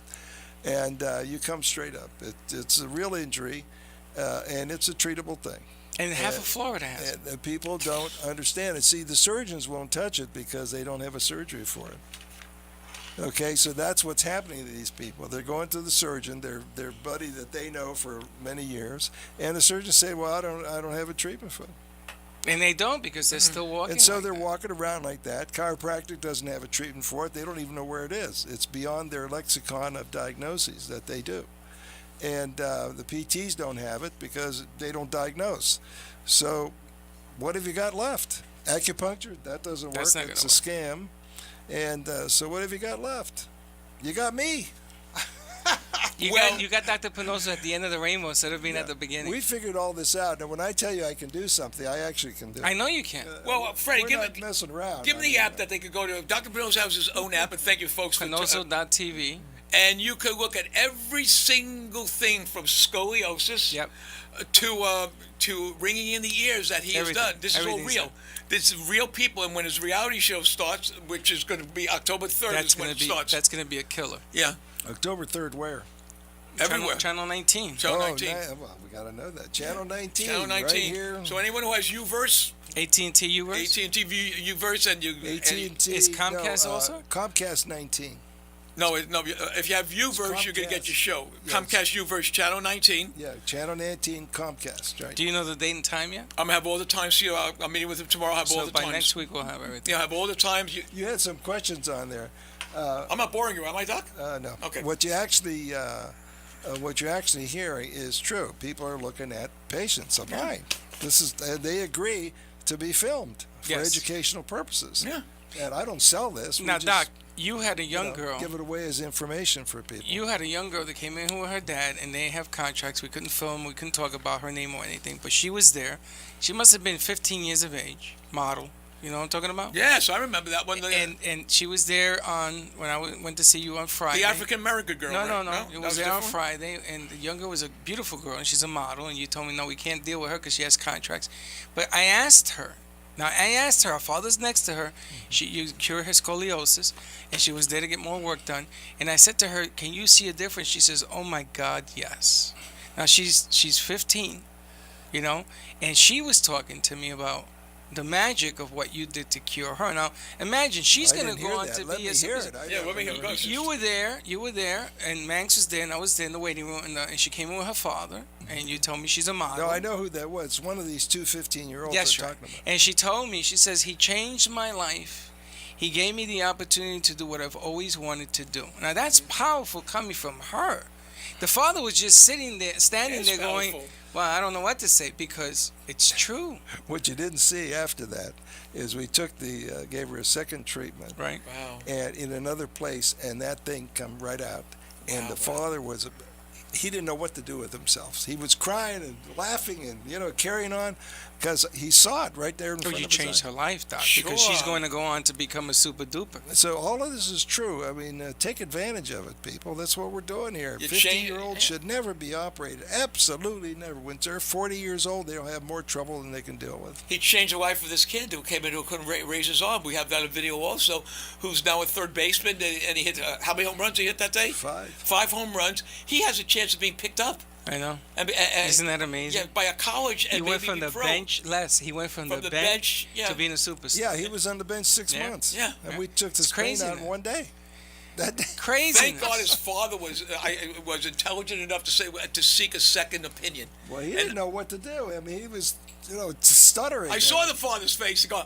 And you come straight up. It's a real injury, and it's a treatable thing. And half of Florida has it. And people don't understand it. See, the surgeons won't touch it because they don't have a surgery for it. Okay, so that's what's happening to these people. They're going to the surgeon, their buddy that they know for many years, and the surgeons say, "Well, I don't have a treatment for it." And they don't because they're still walking. And so like they're that. walking around like that. Chiropractic doesn't have a treatment for it. They don't even know where it is. It's beyond their lexicon of diagnoses that they do. And the PTs don't have it because they don't diagnose. So what have you got left? Acupuncture? That doesn't work. That's not It's a gonna scam. And so what have you got left? You got me. You got Dr. Pannozzo at the end of the rainbow instead of being at the beginning. We figured all this out. Now, when I tell you I can do something, I actually can do it. I know you can. Well, Freddie, We're give not me messing around. Give them the app that they could go to. Dr. Pannozzo has his own app, and thank you, folks, for Pannozzo.tv. and you could look at every single thing from scoliosis Yep. to ringing in the ears that he Everything. has done. This is all Everything's real. This is real people, and when his reality show starts, which is going to be October 3rd, That's is when gonna it be starts. that's gonna be a killer. Yeah, October 3rd, where? everywhere. Channel 19. Channel 19. Well, we got to know that. Channel 19. Channel 19. Right here. So anyone who has Uverse, AT&T U-verse. AT&T Uverse, and you AT&T. Is Comcast also? Comcast 19. No, if you have Uverse, you're going to get your show. Yes. Comcast Uverse, Channel 19. Yeah, Channel 19, Comcast, right? Do you know the date and time yet? I'm going to have all the times here. I'm meeting with him tomorrow. I'll have all So the by times. next week we'll have everything. Yeah, I have all the times. You had some questions on there. I'm not boring you, am I, Doc? No. Okay. What you're actually hearing is true. People are looking at patients of mine. They agree to be filmed for Yes. educational purposes. Yeah. And I don't sell this. We Now, just, Doc, you had a young girl. give it away as information for people. You had a young girl that came in with her dad, and they have contracts. We couldn't film, we couldn't talk about her name or anything, but she was there. She must have been 15 years of age, model. You know what I'm talking about? Yes, I remember that one. And she was there on when I went to see you on Friday. The African American girl. No, right? no. It That was there on different? Friday, and the young girl was a beautiful girl, and she's a model. And you told me no, we can't deal with her because she has contracts. But I asked her. Now I asked her. Her father's next to her. You cure her scoliosis, and she was there to get more work done. And I said to her, "Can you see a difference?" She says, "Oh my God, yes." Now she's 15, you know, and she was talking to me about the magic of what you did to cure her. Now imagine she's I going to didn't go hear on that. to Let be me a hear it. Yeah, let me hear it. Go. you were there, and Manx was there, and I was there in the waiting room, and she came in with her father, and you told me she's a model. No, I know who that was. It's one of these two 15-year-olds Yes, I'm right. talking about. And she told me, she says, he changed my life. He gave me the opportunity to do what I've always wanted to do. Now that's powerful coming from her. The father was just sitting there, standing It's there going, powerful. well, I don't know what to say because it's true. What you didn't see after that is we took gave her a second treatment. Right. Wow. And in another place, and that thing come right out. And the father he didn't know what to do with himself. He was crying and laughing and, carrying on because he saw it right there in Oh, front you of his changed eye. her life, Doc, because she's Sure. going to go on to become a super duper. So all of this is true. I mean, take advantage of it, people. That's what we're doing here. You change- 15-year-olds should never be operated. Absolutely never. When they're 40 years old, they'll have more trouble than they can deal with. He changed the life of this kid who came in who couldn't raise his arm. We have that on video also, who's now a third baseman, and he hit, how many home runs he hit that day? 5. 5 home runs. He has a chance of being picked up. I know. And, Isn't that amazing? Yeah, by a college and He went maybe from the pro. bench, he went from the bench yeah. to being a superstar. Yeah, he was on the bench 6 Yeah. months. Yeah. And we took the It's Spain crazy, out in man. one day. That day. Crazy. Thank God his father was intelligent enough to seek a second opinion. Well, he didn't know what to do. I mean, he was, stuttering. I saw the father's face. He go,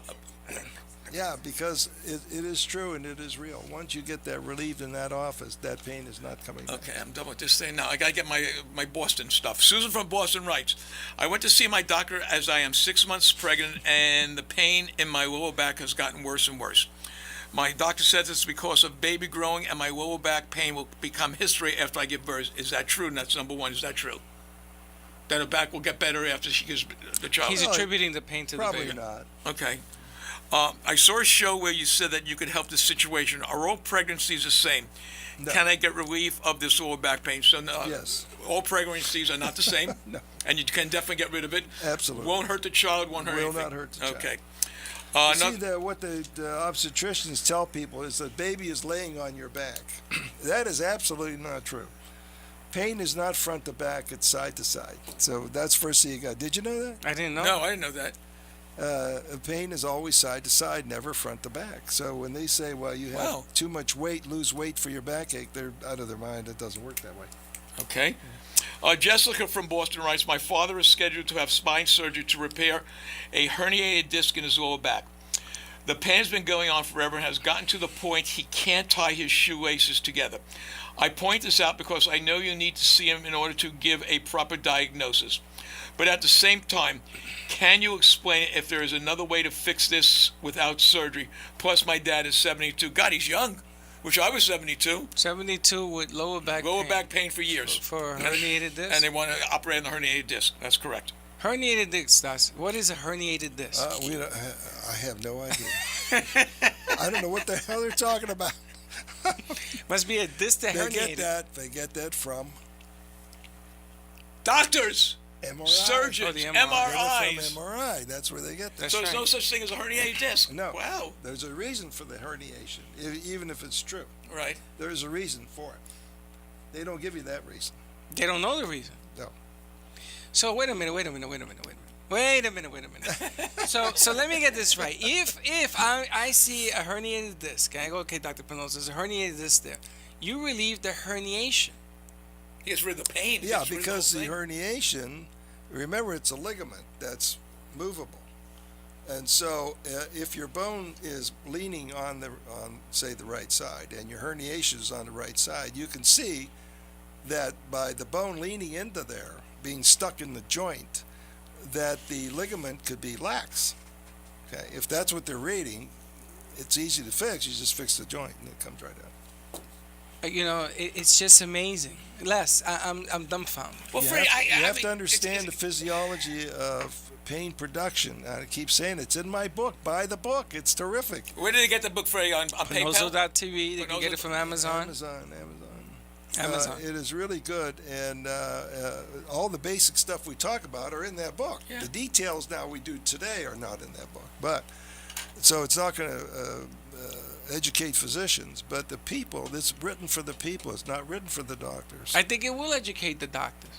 Yeah, because it is true and it is real. Once you get that relieved in that office, that pain is not coming back. Okay, I'm done with this thing now. I gotta get my Boston stuff. Susan from Boston writes, I went to see my doctor as I am 6 months pregnant, and the pain in my lower back has gotten worse and worse. My doctor says it's because of baby growing, and my lower back pain will become history after I give birth. Is that true? And that's number one. Is that true? That her back will get better after she gives the child? He's attributing the pain to the Probably baby. not. Okay. I saw a show where you said that you could help the situation. Are all pregnancies the same? No. Can I get relief of this lower back pain? So Yes. all pregnancies are not the same. No. And you can definitely get rid of it. Absolutely. Won't hurt the child. Won't hurt Will anything. not hurt the child. Okay. See, what the obstetricians tell people is the baby is laying on your back. That is absolutely not true. Pain is not front to back; it's side to side. So that's first thing you got. Did you know that? I didn't know. No, I didn't know that. Pain is always side to side, never front to back. So when they say, "Well, you have Wow. too much weight, lose weight for your backache," they're out of their mind. It doesn't work that way. Okay. Jessica from Boston writes, my father is scheduled to have spine surgery to repair a herniated disc in his lower back. The pain has been going on forever and has gotten to the point he can't tie his shoelaces together. I point this out because I know you need to see him in order to give a proper diagnosis. But at the same time, can you explain if there is another way to fix this without surgery? Plus, my dad is 72. God, he's young. Wish I was 72. 72 with lower back Lower pain. back pain for years. For a herniated disc? And they want to operate on the herniated disc. That's correct. Herniated disc, what is a herniated disc? I have no idea. I don't know what the hell they're talking about. Must be a disc that herniated. They get that from Doctors, MRI. surgeons, Oh, the MRI. MRIs. From MRI. That's where they get that. That's So there's no right. such thing as a herniated disc. No. Wow. There's a reason for the herniation, even if it's true. Right. There's a reason for it. They don't give you that reason. They don't know the reason. No. So wait a minute. So let me get this right. If I see a herniated disc, and I go, okay, Dr. Pannozzo, there's a herniated disc there. You relieve the herniation. He gets rid of the pain. He Yeah, gets rid of because the whole thing. herniation, remember, it's a ligament that's movable. And so if your bone is leaning on say the right side, and your herniation is on the right side, you can see that by the bone leaning into there, being stuck in the joint, that the ligament could be lax. Okay, if that's what they're reading, it's easy to fix. You just fix the joint and it comes right out. You know, it's just amazing. Les, I'm dumbfounded. Well, You Freddie, have, you have mean, to understand the physiology of pain production. I keep saying it's in my book. Buy the book. It's terrific. Where did they get the book, Freddie? On PayPal? Pannozzo.tv. They can get it from Amazon. Amazon. Amazon. It is really good, and all the basic stuff we talk about are in that book. Yeah. The details now we do today are not in that book, but so it's not going to educate physicians, but the people. It's written for the people. It's not written for the doctors. I think it will educate the doctors.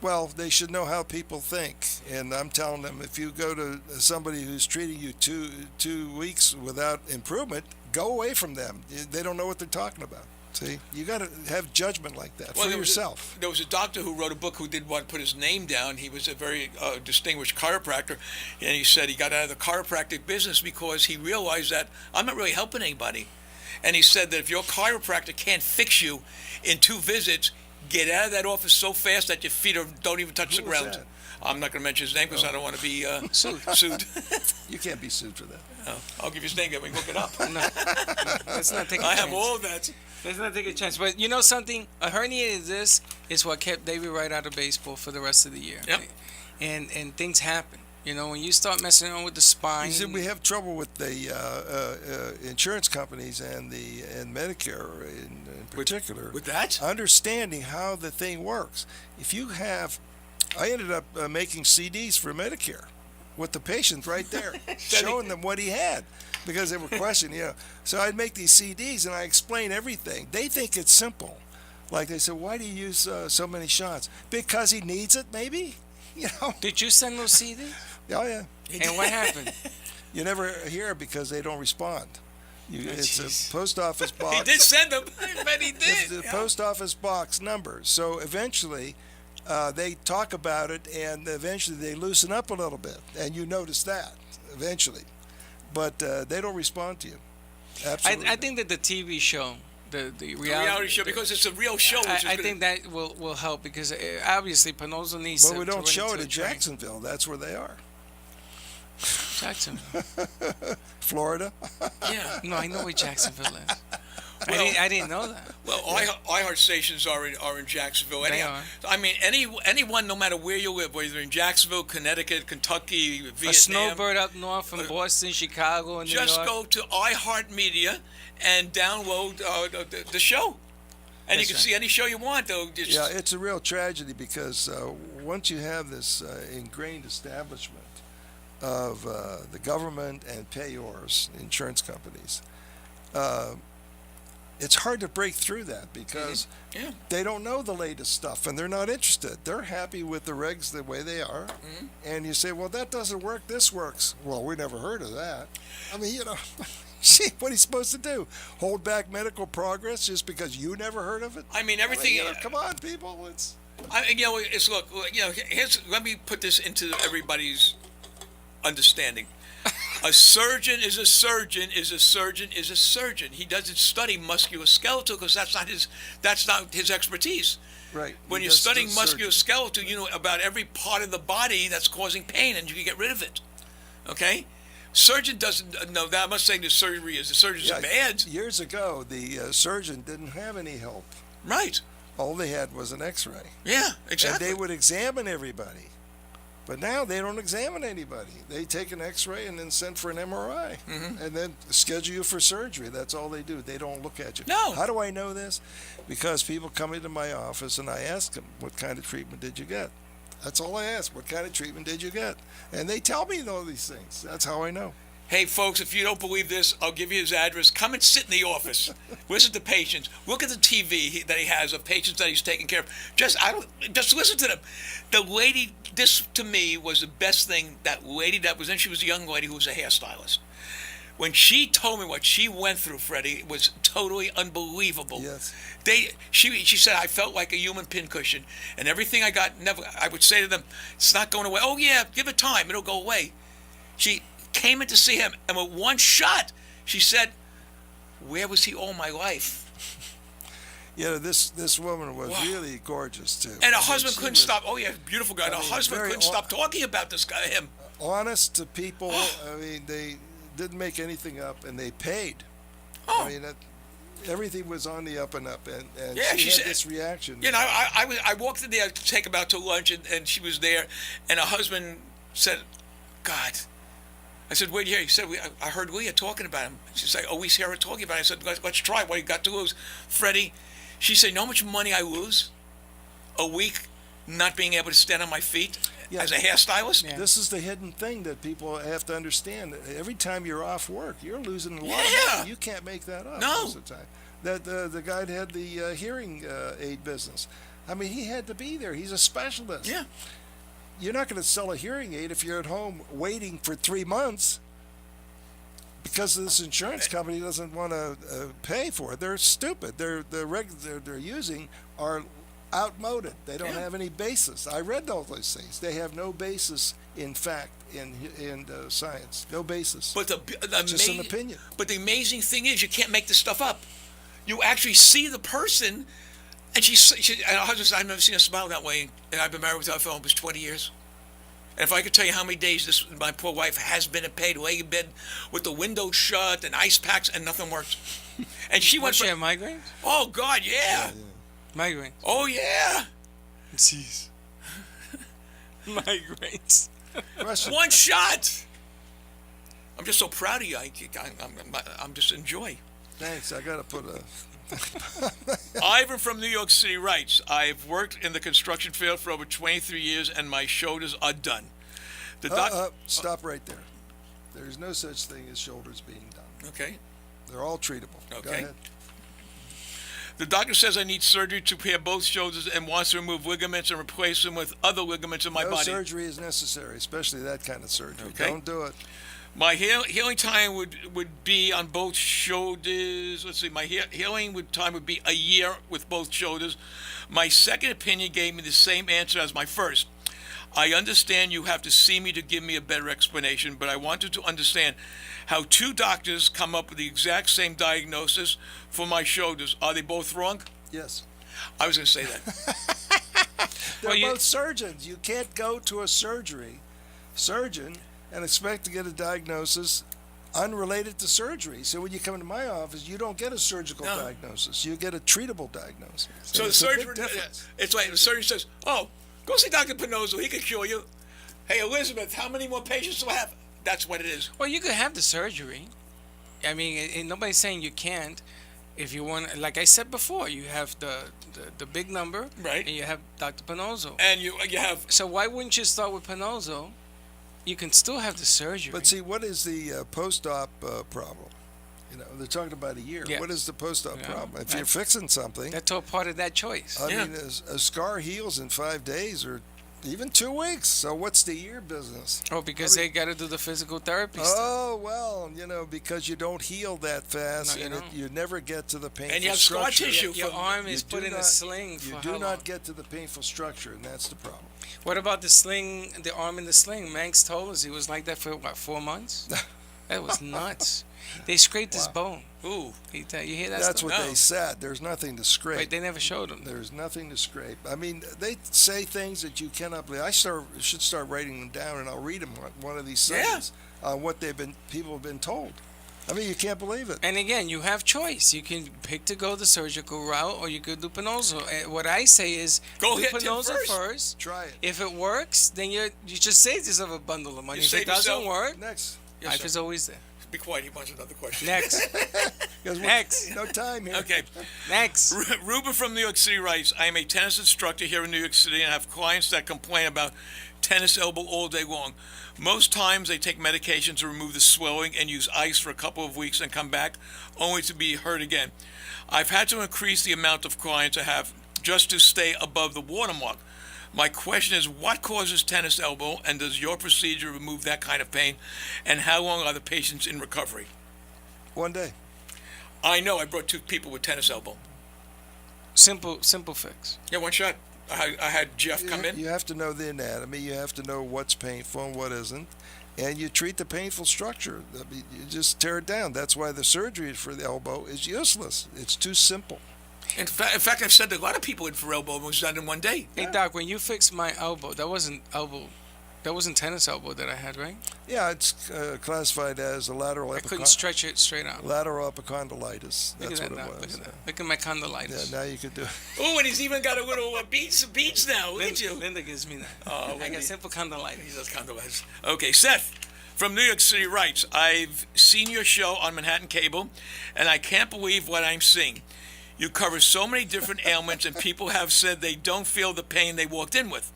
Well, they should know how people think, and I'm telling them, if you go to somebody who's treating you two weeks without improvement, go away from them. They don't know what they're talking about. See, you got to have judgment like that for yourself. There was a doctor who wrote a book who did want to put his name down. He was a very distinguished chiropractor, and he said he got out of the chiropractic business because he realized that I'm not really helping anybody. And he said that if your chiropractor can't fix you in 2 visits, get out of that office so fast that your feet don't even touch Who the was ground. that? I'm not going to mention his name because I don't want to be sued. You can't be sued for that. I'll give you his name. We can look it up. No, let's not take a I chance. have all of that. Let's not take a chance. But you know something? A herniated disc is what kept David Wright out of baseball for the rest of the year. Yep. And things happen. You know, when you start messing around with the spine. You see, we have trouble with the insurance companies and Medicare in particular. With that? Understanding how the thing works. If you have, I ended up making CDs for Medicare with the patient right there, showing them what he had, because they were questioning, So I'd make these CDs and I explain everything. They think it's simple. Like they said, why do you use so many shots? Because he needs it, maybe? Did you send those CDs? Oh, yeah. And what happened? You never hear because they don't respond. It's jeez. a post office box. He did send them. I bet he It's did. the post office box number. So eventually, they talk about it, and eventually they loosen up a little bit, and you notice that eventually. but they don't respond to you. Absolutely. I think that the TV show, the The reality show, because it's a real show. Which I think that will help because obviously Pannozzo needs But to we don't run show into it a in train. Jacksonville. That's where they are. Jacksonville. Florida. Yeah. No, I know where Jacksonville is. Well- I didn't know that. Well, iHeart stations are in Jacksonville. They Anyhow. are. I mean, anyone, no matter where you live, whether in Jacksonville, Connecticut, Kentucky, Vietnam, A snowbird up north from Boston, Chicago, and New just York. go to iHeartMedia and download the show, and you That's can right. see any show you want. Though, just, Yeah, it's a real tragedy because once you have this ingrained establishment of the government and payors, insurance companies, it's hard to break through that because yeah. they don't know the latest stuff and they're not interested. They're happy with the regs the way they are. And you say, well, that doesn't work. This works. Well, we never heard of that. I mean, see, what he's supposed to do? Hold back medical progress just because you never heard of it? I mean, everything. Come on, people. It's It's look. Let me put this into everybody's understanding. A surgeon is a surgeon is a surgeon is a surgeon. He doesn't study musculoskeletal because that's not his expertise. right. When He you're does studying the surgery. musculoskeletal, you know about every part of the body that's causing pain, and you can get rid of it. Okay? Surgeon doesn't know that. I'm not saying the surgery is the surgeons are bad. Years ago, the surgeon didn't have any help. Right. All they had was an X-ray, Yeah, exactly. and they would examine everybody. But now they don't examine anybody. They take an X-ray and then send for an MRI, and then schedule you for surgery. That's all they do. They don't look at you. No. How do I know this? Because people come into my office and I ask them, "What kind of treatment did you get?" That's all I ask. What kind of treatment did you get? And they tell me all these things. That's how I know. Hey, folks, if you don't believe this, I'll give you his address. Come and sit in the office. Listen to patients. Look at the TV that he has of patients that he's taking care of. Just listen to them. The lady, this to me was the best thing. That lady that was in, she was a young lady who was a hairstylist. When she told me what she went through, Freddie, it was totally unbelievable. Yes. She said, I felt like a human pincushion. And everything I got, I would say to them, it's not going away. Oh, yeah, give it time. It'll go away. She came in to see him, and with one shot, she said, where was he all my life? This woman was Wow. really gorgeous, too. And her I mean, husband she couldn't was stop. Oh, yeah, beautiful guy. And her mean, husband very couldn't stop talking about this guy, him. honest to people. I mean, they didn't make anything up, and they paid. Oh. I mean, everything was on the up and up, and Yeah, she she had said- this reaction. You know, I walked in there to take him out to lunch, and she was there, and her husband said, God. I said, wait here. He said, I heard Leah talking about him. She's like, oh, we hear her talking about him. I said, let's try. What you got to lose? Freddie, she said, you know how much money I lose a week not being able to stand on my feet Yeah. as a hairstylist? Yeah. This is the hidden thing that people have to understand. Every time you're off work, you're losing a lot of Yeah. money. You can't make that up No. most of the time. That the guy that had the hearing aid business. I mean, he had to be there. He's a specialist. Yeah. You're not going to sell a hearing aid if you're at home waiting for 3 months because this insurance company doesn't want to pay for it. They're stupid. The regs they're using are outmoded. They don't Yeah. have any basis. I read all those things. They have no basis in fact in science. No basis. But Just an opinion. But the amazing thing is, you can't make this stuff up. You actually see the person, and and her husband said, I've never seen her smile that way, and I've been married with her for almost 20 years. And if I could tell you how many days my poor wife has been in pain, laying in bed with the window shut and ice packs, and nothing worked. And she went Does she for, have migraines? oh God, yeah. Migraines. Oh yeah. Jeez. Migraines. Question. One shot. I'm just so proud of you. I'm just enjoy. Thanks. I got to put a. Ivan from New York City writes, I've worked in the construction field for over 23 years and my shoulders are done. The doc- Stop right there. There's no such thing as shoulders being done. Okay. They're all treatable. Go Okay. ahead. The doctor says I need surgery to repair both shoulders and wants to remove ligaments and replace them with other ligaments in my No body. surgery is necessary, especially that kind of surgery. Okay. Don't do it. My healing time would be on both shoulders. Let's see, my healing time would be a year with both shoulders. My second opinion gave me the same answer as my first. I understand you have to see me to give me a better explanation, but I wanted to understand how two doctors come up with the exact same diagnosis for my shoulders. Are they both wrong? Yes. I was going to say that. They're both surgeons. You can't go to a surgeon and expect to get a diagnosis unrelated to surgery. So when you come to my office, you don't get a surgical diagnosis. You get a treatable diagnosis. So the surgeon, it's like the surgeon says, "Oh, go see Dr. Pannozzo. He can cure you." Hey, Elizabeth, how many more patients do I have? That's what it is. Well, you could have the surgery. I mean, nobody's saying you can't. If you want, like I said before, you have the big number, right? And you have Dr. Pannozzo, and you have. So why wouldn't you start with Pannozzo? You can still have the surgery. But see, what is the post-op problem? You know, they're talking about a year. Yeah. What is the post-op problem? If you're fixing something, that's all part of that choice. I mean, a scar heals in 5 days or even 2 weeks. So what's the year business? Oh, because they got to do the physical therapy stuff. Oh, well, you know, because you don't heal that fast, No, and you never get to the painful and you have structure. scar tissue. Your arm is put in a sling for You how do long? not get to the painful structure, and that's the problem. What about the sling, the arm in the sling? Manx told us he was like that for, 4 months? That was nuts. They scraped his bone. Ooh. You hear that That's stuff? what they said. There's nothing to scrape. Wait, they never showed him. There's nothing to scrape. I mean, they say things that you cannot believe. I should start writing them down, and I'll read them one of these Sundays on what people have been told. I mean, you can't believe it. And again, you have choice. You can pick to go the surgical route, or you could do Pannozzo. And what I say is, go do hit Pannozzo first. Try it. If it works, then you just save yourself a bundle of money. If it doesn't work, next. Life is always there. Be quiet. He wants another question. Next. Next. No time here. Okay. Next. Ruben from New York City writes, I am a tennis instructor here in New York City and have clients that complain about tennis elbow all day long. Most times they take medication to remove the swelling and use ice for a couple of weeks and come back only to be hurt again. I've had to increase the amount of clients I have just to stay above the watermark. My question is, what causes tennis elbow, and does your procedure remove that kind of pain? And how long are the patients in recovery? 1 day. I know. I brought 2 people with tennis elbow. Simple fix. Yeah, 1 shot. I had Jeff come in. You have to know the anatomy. You have to know what's painful and what isn't. And you treat the painful structure. I mean, you just tear it down. That's why the surgery for the elbow is useless. It's too simple. In fact, I've said that a lot of people in for elbow was done in 1 day. Hey, Doc, when you fixed my elbow, that wasn't tennis elbow that I had, right? Yeah, it's classified as a lateral I couldn't stretch it straight out. lateral epicondylitis. That's what it Look was. at that. Look at my condylitis. Yeah, now you could do it. Oh, and he's even got a little beads now. Look at you. Linda gives me that. Oh, I got simple condylitis. He does condolences. Okay, Seth from New York City writes, I've seen your show on Manhattan Cable, and I can't believe what I'm seeing. You cover so many different ailments, and people have said they don't feel the pain they walked in with.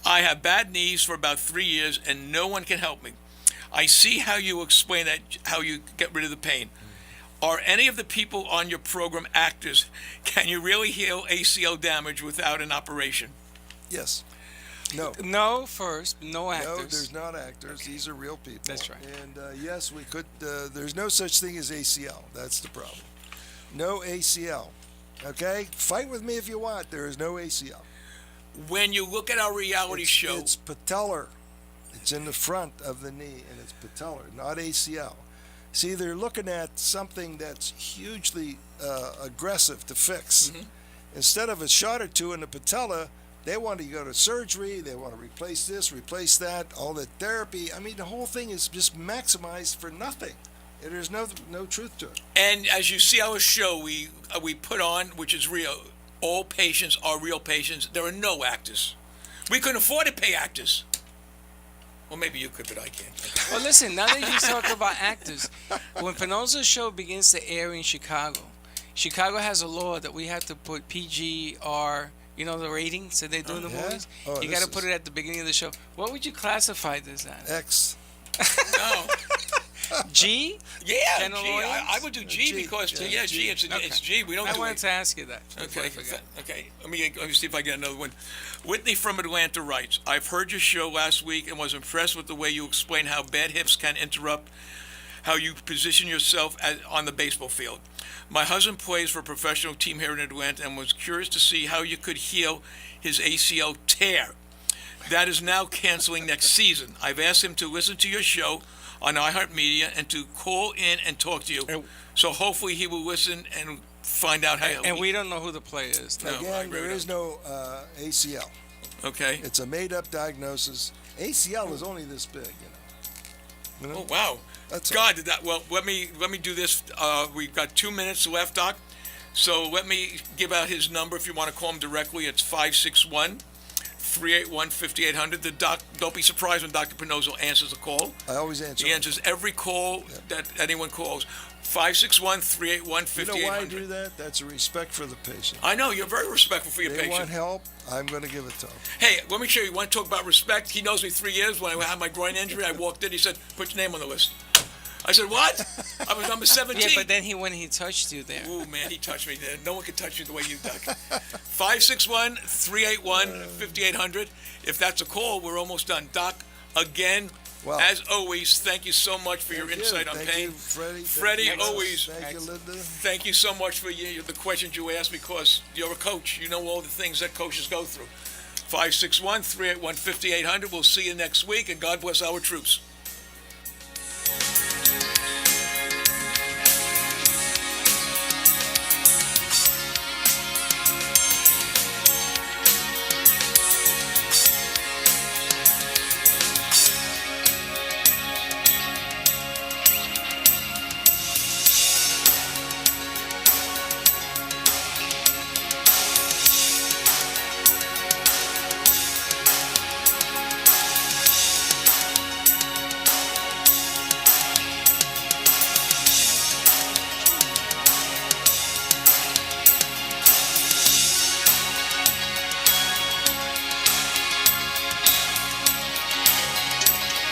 I have bad knees for about 3 years, and no one can help me. I see how you explain that, how you get rid of the pain. Are any of the people on your program actors? Can you really heal ACL damage without an operation? Yes. No. No, first, no actors. No, there's not actors. Okay. These are real people. That's right. And yes, we could. There's no such thing as ACL. That's the problem. No ACL. Okay? Fight with me if you want. There is no ACL. When you look at our reality show, it's patellar. It's in the front of the knee, and it's patellar, not ACL. See, they're looking at something that's hugely aggressive to fix. Mm-hmm. Instead of a shot or two in the patella, they want to go to surgery. They want to replace this, replace that, all the therapy. I mean, the whole thing is just maximized for nothing. There's no truth to it. And as you see our show, we put on, which is real. All patients are real patients. There are no actors. We couldn't afford to pay actors. Well, maybe you could, but I can't. Well, listen, now that you talk about actors, when Pannozzo's show begins to air in Chicago has a law that we have to put PG, R, you know, the ratings that they do in the movies? Oh, you got to put it at the beginning of the show. What would you classify this as? X. No. G? Yeah, General G. I would do G because, G. G. It's G. We don't I do wanted it. to ask you that. Okay. Let me see if I get another one. Whitney from Atlanta writes, I've heard your show last week and was impressed with the way you explain how bad hips can interrupt how you position yourself on the baseball field. My husband plays for a professional team here in Atlanta and was curious to see how you could heal his ACL tear. that is now canceling next season. I've asked him to listen to your show on iHeartMedia and to call in and talk to you. So hopefully he will listen and find out how. And we don't know who the player is. No, I Again, really there is no ACL. Okay. It's a made-up diagnosis. ACL is only this big, you know. Oh wow. That's God, did that. Well, let me do this. We've got 2 minutes left, Doc. So let me give out his number if you want to call him directly. It's 561-381-5800. The doc. Don't be surprised when Dr. Pannozzo answers the call. I always answer. He answers every call that anyone calls. 561-381-5800. You know why I do that? That's a respect for the patient. I know, you're very respectful for your They patient. want help, I'm going to give it to them. Hey, let me show you. Want to talk about respect? He knows me 3 years. When I had my groin injury, I walked in. He said, "Put your name on the list." I said, "What?" I was number 17. Yeah, but then when he touched you there. Ooh, man, he touched me there. No one can touch you the way you, Doc. 561-381-5800. If that's a call, we're almost done. Doc, again, Well, as always, thank you so much for your thank you. insight on Thank pain. you, Freddie. Freddie, Thank you, always. Thank you, Linda. Thank you so much for the questions you asked, because you're a coach. You know all the things that coaches go through. 561-381-5800. We'll see you next week, and God bless our troops.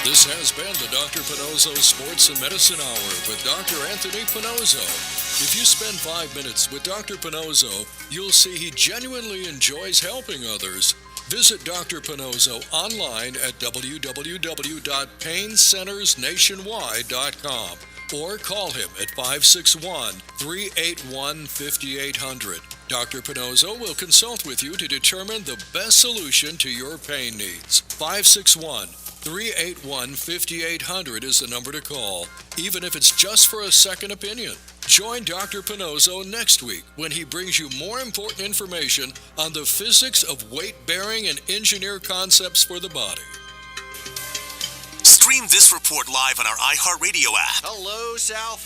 This has been the Dr. Pannozzo Sports and Medicine Hour with Dr. Anthony Pannozzo. If you spend 5 minutes with Dr. Pannozzo, you'll see he genuinely enjoys helping others. Visit Dr. Pannozzo online at www.paincentersnationwide.com or call him at 561-381-5800. Dr. Pannozzo will consult with you to determine the best solution to your pain needs. 561-381-5800 is the number to call, even if it's just for a second opinion. Join Dr. Pannozzo next week when he brings you more important information on the physics of weight-bearing and engineer concepts for the body. Stream this report live on our iHeartRadio app. Hello, South